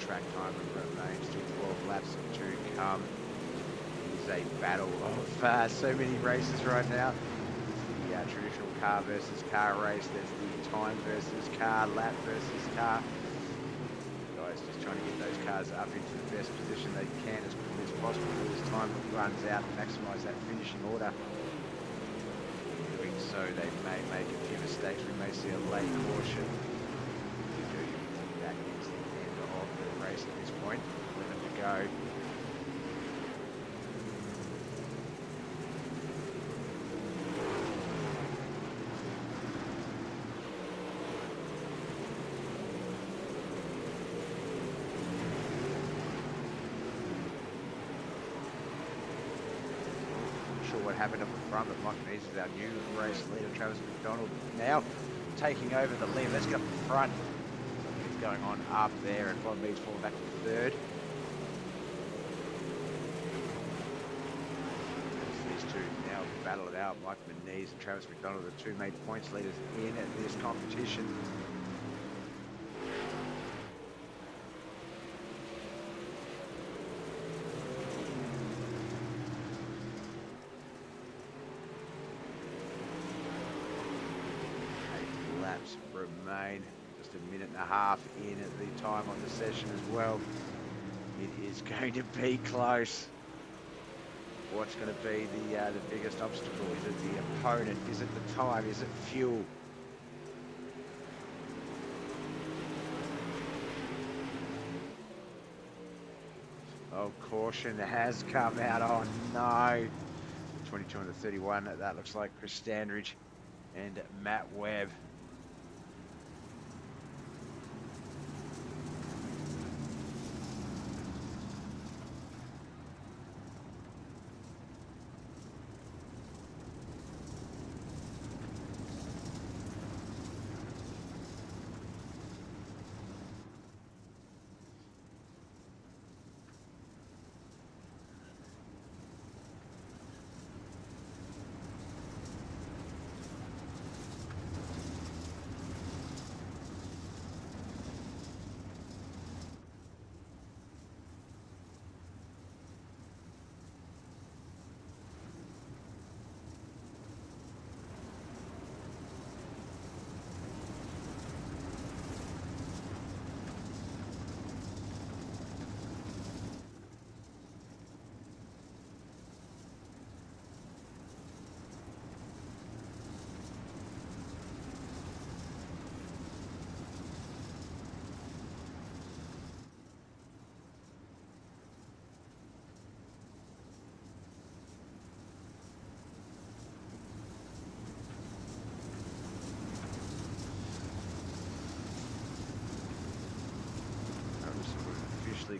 track time remains, still 12 laps to come. It is a battle of so many races right now. The traditional car versus car race. There's the time versus car, lap versus car. Guys just trying to get those cars up into the best position they can as quickly as possible as time runs out and maximise that finishing order. Doing so, they may make a few mistakes. We may see a late caution. That is the end of the race at this point. 11 to go. What happened up the front, but Mike Mees is our new race leader. Travis McDonald now taking over the lead. Let's get up the front. Something's going on up there, and Von Mees falling back to third. These two now battle it out. Mike Mees and Travis McDonald, the two main points leaders in this competition. Remain just a minute and a half in at the time on the session as well. It is going to be close. What's going to be the biggest obstacle? Is it the opponent? Is it the time? Is it fuel? Oh, caution has come out. Oh no. 22 and the 31. That looks like Chris Standridge and Matt Webb.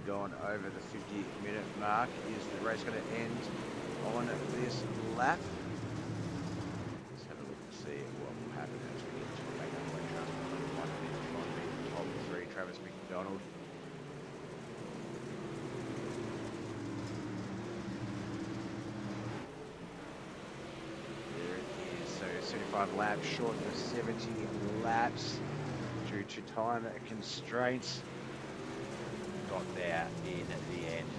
Gone over the 50-minute mark. Is the race going to end on this lap? Let's have a look and see what will happen as we get to the breakaway transport. Top three, Travis McDonald. There it is. So 75 laps short of 70 laps due to time constraints. Got there in the end.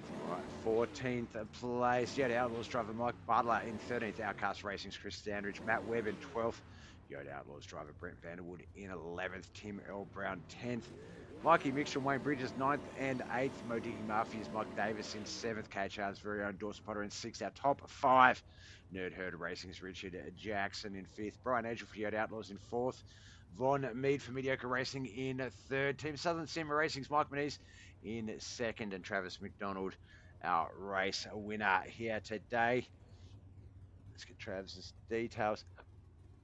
All right, 14th place. Yoda Outlaws driver Mike Butler in 13th. Outcast Racing's Chris Standridge. Matt Webb in 12th. Yoda Outlaws driver Brent Vanderwood in 11th. Tim Earl Brown 10th. Mikey Mixture, Wayne Bridges, 9th and 8th. Modiki Murphy's Mike Davis in 7th. KHR's very own Dawson Potter in 6th. Our top 5. Nerd Herd Racing's Richard Jackson in 5th. Brian Angel for Yoda Outlaws in 4th. Von Mead for Mediocre Racing in 3rd. Team Southern Simmer Racing's Mike Mees in 2nd. And Travis McDonald, our race winner here today. Let's get Travis's details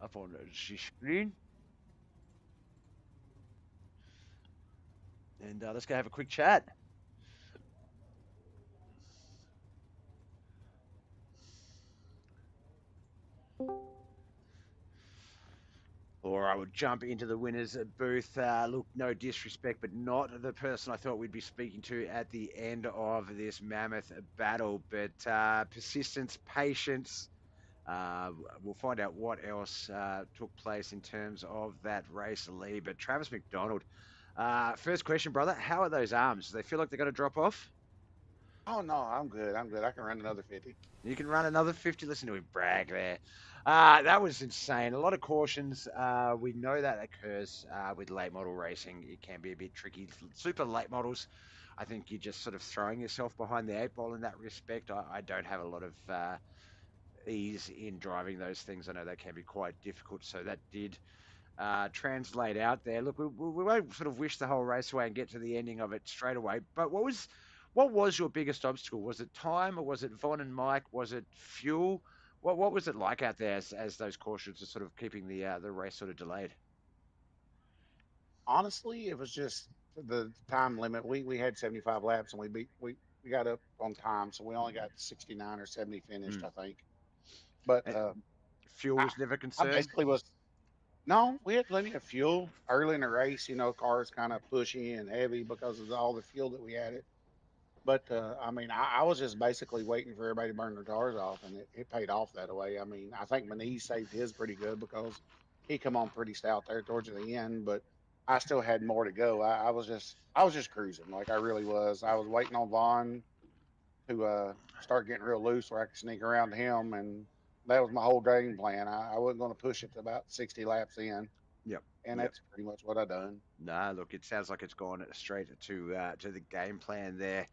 up on the screen. And let's go have a quick chat. All right, well, jump into the winners booth. Look, no disrespect, but not the person I thought we'd be speaking to at the end of this mammoth battle. But persistence, patience. Uh, we'll find out what else took place in terms of that race lead. But Travis McDonald, first question, brother. How are those arms? Do they feel like they're going to drop off? Oh no, I'm good. I'm good. I can run another 50. You can run another 50. Listen to him brag there. That was insane. A lot of cautions. We know that occurs with late model racing. It can be a bit tricky. Super late models, I think you're just sort of throwing yourself behind the eight ball in that respect. I don't have a lot of ease in driving those things. I know they can be quite difficult. So that did translate out there. Look, we won't sort of wish the whole race away and get to the ending of it straight away. But what was your biggest obstacle? Was it time, or was it Von and Mike? Was it fuel? What was it like out there as those cautions are sort of keeping the race sort of delayed? Honestly, it was just the time limit. We had 75 laps and we got up on time, so we only got 69 or 70 finished, Mm. I think. But And fuel I was never I concerned. basically was no, we had plenty of fuel early in the race. You know, cars kind of pushy and heavy because of all the fuel that we had. But I mean, I was just basically waiting for everybody to burn their cars off, and it paid off that way. I mean, I think Manise saved his pretty good because he come on pretty stout there towards the end, but I still had more to go. I was just cruising, like I really was. I was waiting on Vaughn to start getting real loose where I could sneak around him, and that was my whole game plan. I wasn't going to push it to about 60 laps in, Yep. and Yep. that's pretty much what I done. Nah, look, it sounds like it's gone straight to the game plan there.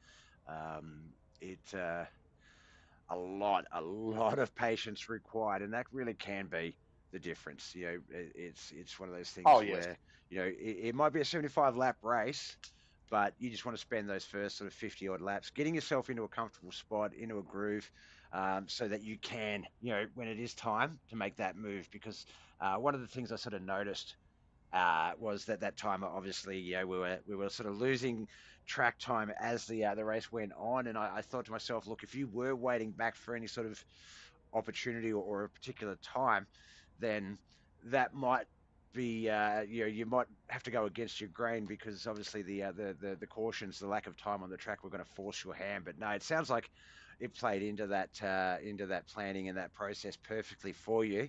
It a lot of patience required, and that really can be the difference. It's one of those Oh things yes, where it might be a 75 lap race, but you just want to spend those first sort of 50 odd laps getting yourself into a comfortable spot, into a groove, so that you can, when it is time to make that move. Because one of the things I sort of noticed was that time obviously we were sort of losing track time as the race went on, and I thought to myself, look, if you were waiting back for any sort of opportunity or a particular time, then that might be you might have to go against your grain, because obviously the cautions, the lack of time on the track, were going to force your hand. But no, it sounds like it played into that planning and that process perfectly for you.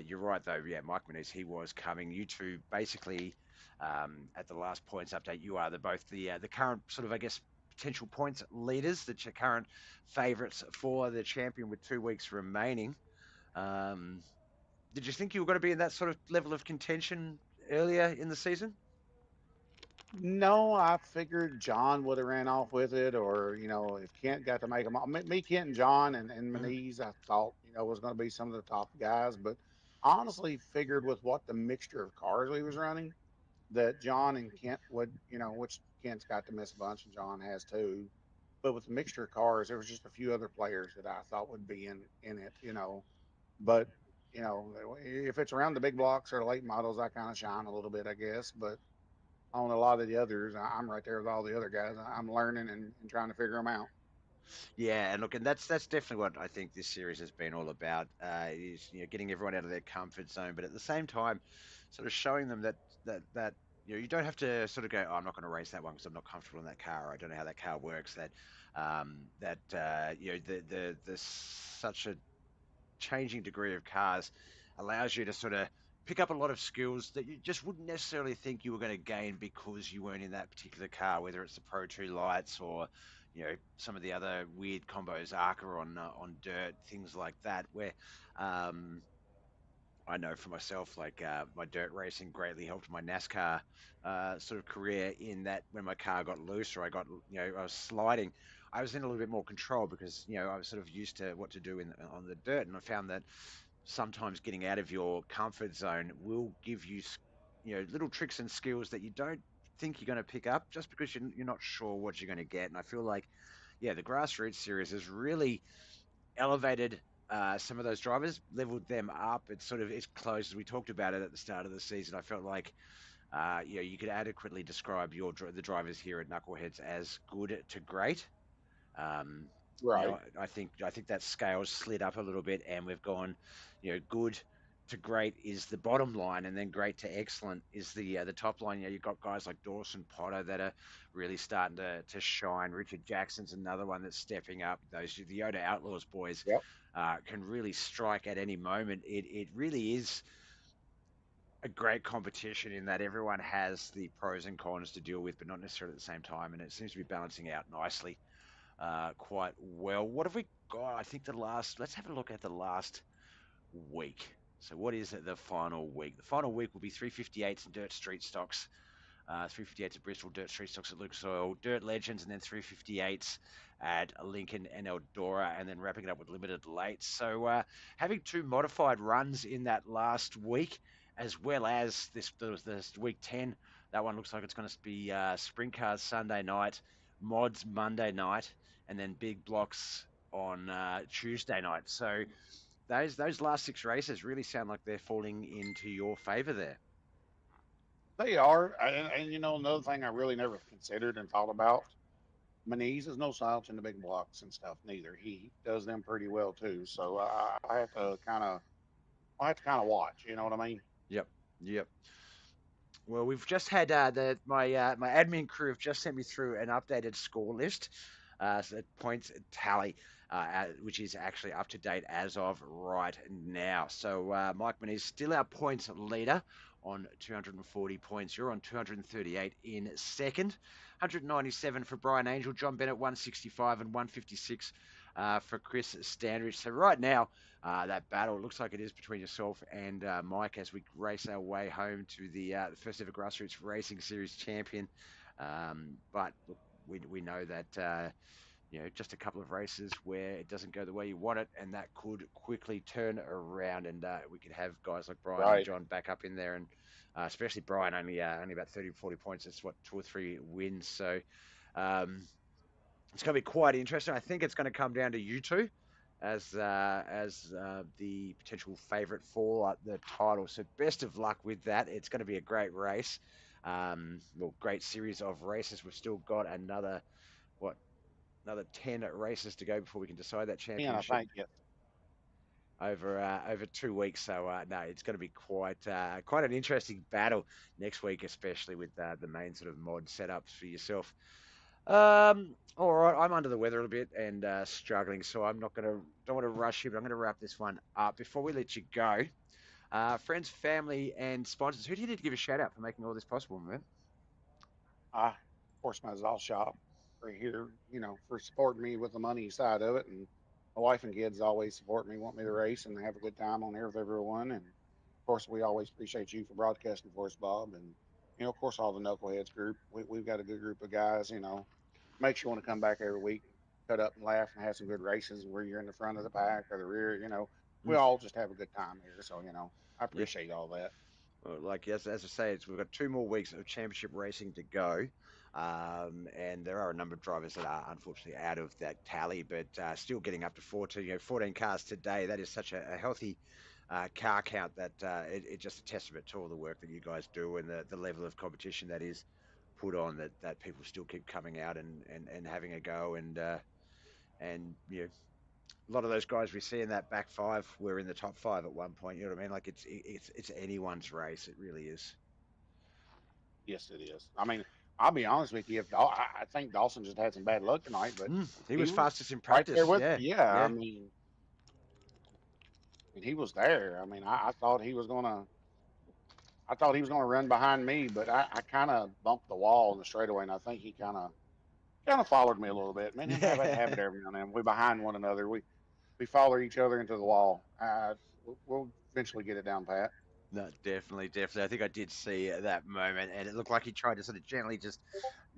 You're right, though. Yeah, Mike Menez, he was coming. You two basically, at the last points update, you are both the current sort of, I guess, potential points leaders, the current favourites for the champion with 2 weeks remaining. Um, did you think you were going to be in that sort of level of contention earlier in the season? no, I figured John would have ran off with it, or if Kent got to make them all. Me, Kent, and John, and Mm. Manise, I thought was going to be some of the top guys, but I honestly figured with what the mixture of cars we was running, that John and Kent would, which Kent's got to miss a bunch, and John has too. But with the mixture of cars, there was just a few other players that I thought would be in it. But if it's around the big blocks or late models, I kind of shine a little bit, I guess. But on a lot of the others, I'm right there with all the other guys. I'm learning and trying to figure them out. Yeah, and look, and that's definitely what I think this series has been all about. Is getting everyone out of their comfort zone, but at the same time, sort of showing them that you don't have to sort of go, oh, I'm not going to race that one because I'm not comfortable in that car. Or I don't know how that car works. The such a changing degree of cars allows you to sort of pick up a lot of skills that you just wouldn't necessarily think you were going to gain because you weren't in that particular car, whether it's the Pro 2 lights or some of the other weird combos, Arca on dirt, things like that, where um, I know for myself, like my dirt racing greatly helped my NASCAR sort of career, in that when my car got loose or I was sliding, I was in a little bit more control because, I was sort of used to what to do on the dirt. And I found that sometimes getting out of your comfort zone will give you, little tricks and skills that you don't think you're going to pick up just because you're not sure what you're going to get. And I feel like, yeah, the grassroots series has really elevated some of those drivers, leveled them up. It's close, as we talked about it at the start of the season. I felt like you could adequately describe the drivers here at Knuckleheads as good to great. Um, Right. I think that scale slid up a little bit, and we've gone, good to great is the bottom line, and then great to excellent is the top line. You've got guys like Dawson Potter that are really starting to shine. Richard Jackson's another one that's stepping up. Those the Yoda Outlaws boys Yep. can really strike at any moment. It really is a great competition in that everyone has the pros and cons to deal with, but not necessarily at the same time, and it seems to be balancing out nicely, quite well. What have we got? I think the last. Let's have a look at the last week. So what is the final week? The final week will be 358s and dirt street stocks. 358s at Bristol, dirt street stocks at Lucas Oil, dirt legends, and then 358s at Lincoln and Eldora, and then wrapping it up with limited late. So having two modified runs in that last week, as well as this week 10, that one looks like it's going to be sprint cars Sunday night, mods Monday night, and then big blocks on Tuesday night. So those last 6 races really sound like they're falling into your favour there. They are, and you know, another thing I really never considered and thought about. Manise is no slouch in the big blocks and stuff neither. He does them pretty well too. So I have to kind of, I have to kind of watch. You know what I mean? Yep. Yep. Well, we've just had my admin crew have just sent me through an updated score list, so points tally, which is actually up to date as of right now. So Mike Manise still our points leader on 240 points. You're on 238 in second, 197 for Brian Angel, John Bennett 165 and 156 for Chris Standridge. So right now, that battle looks like it is between yourself and Mike as we race our way home to the first ever Grassroots Racing Series champion. But look, we know that just a couple of races where it doesn't go the way you want it, and that could quickly turn around, and we could have guys like Brian and Right. John back up in there, and especially Brian only about 30 40 points. That's what 2 or 3 wins. So it's going to be quite interesting. I think it's going to come down to you two as the potential favourite for the title. So best of luck with that. It's going to be a great race. Great series of races. We've still got another 10 races to go before we can decide that And I championship think yes. over 2 weeks. So no, it's going to be quite an interesting battle next week, especially with the main sort of mod setups for yourself. All right, I'm under the weather a bit and struggling, so don't want to rush you, but I'm going to wrap this one up. Before we let you go, friends, family, and sponsors, who do you need to give a shout out for making all this possible, man? Of course, my exhaust shop right here, you know, for supporting me with the money side of it. And my wife and kids always support me, want me to race and have a good time on there with everyone. And of course, we always appreciate you for broadcasting for us, Bob. And, you know, of course, all the Knuckleheadz group. We've got a good group of guys, you know, makes you want to come back every week, cut up and laugh and have some good races where you're in the front of the pack or the rear, you know. We all just have a good time here. So, you know, I Yeah. appreciate all that. Well, like as I say, we've got 2 more weeks of championship racing to go, and there are a number of drivers that are unfortunately out of that tally, but still getting up to 14 cars today. That is such a healthy car count that it's just a testament to all the work that you guys do and the level of competition that is put on. That people still keep coming out and having a go, and a lot of those guys we see in that back 5 were in the top 5 at one point. You know what I mean? Like it's anyone's race. It really is. Yes, it is. I mean, I'll be honest with you. If I think Dawson just had some bad luck tonight, but He was fastest in right practice. there with Yeah, yeah. I mean, he was there. I mean, I thought he was gonna. I thought he was gonna run behind me, but I kind of bumped the wall in the straightaway, and I think he kind of followed me a little bit. Man, him have that habit every now and then. We behind one another. We follow each other into the wall. We'll eventually get it down pat. No, definitely. I think I did see that moment, and it looked like he tried to sort of gently just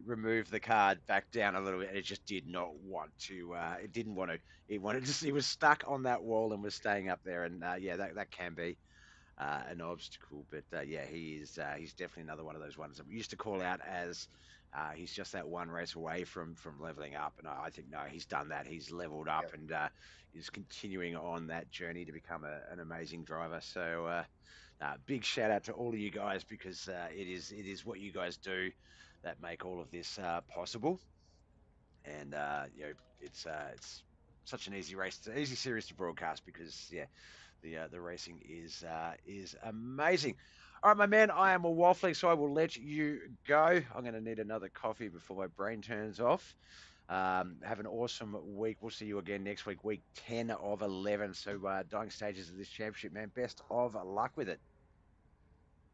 remove the card back down a little bit, and it just did not want to. It didn't want to. It wanted to. He was stuck on that wall and was staying up there, and yeah, that can be an obstacle. But yeah, he's definitely another one of those ones that we used to call out as he's just that one race away from leveling up. And I think no, he's done that. He's leveled up Yep. and is continuing on that journey to become an amazing driver. So big shout out to all of you guys because it is what you guys do that make all of this possible. And it's such an easy race, it's an easy series to broadcast because yeah, the racing is amazing. All right, my man, I am a waffling, so I will let you go. I'm going to need another coffee before my brain turns off. Have an awesome week. We'll see you again next week, week 10 of 11. So, dying stages of this championship, man. Best of luck with it.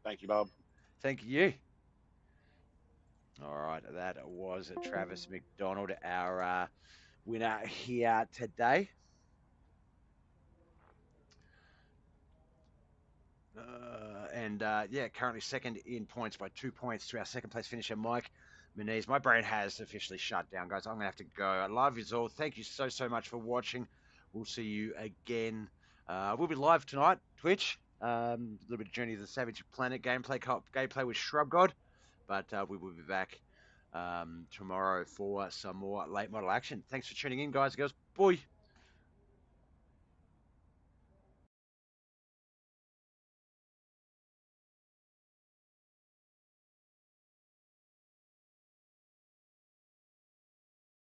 Thank you, Bob. Thank you. All right, that was Travis McDonald, our winner here today. Yeah, currently second in points by 2 points to our second place finisher, Mike Muniz. My brain has officially shut down, guys. I'm going to have to go. I love you all. Thank you so much for watching. We'll see you again. We'll be live tonight, Twitch. A little bit of Journey to the Savage Planet gameplay with Shrubgod. But we will be back tomorrow for some more late model action. Thanks for tuning in, guys and girls. Bye.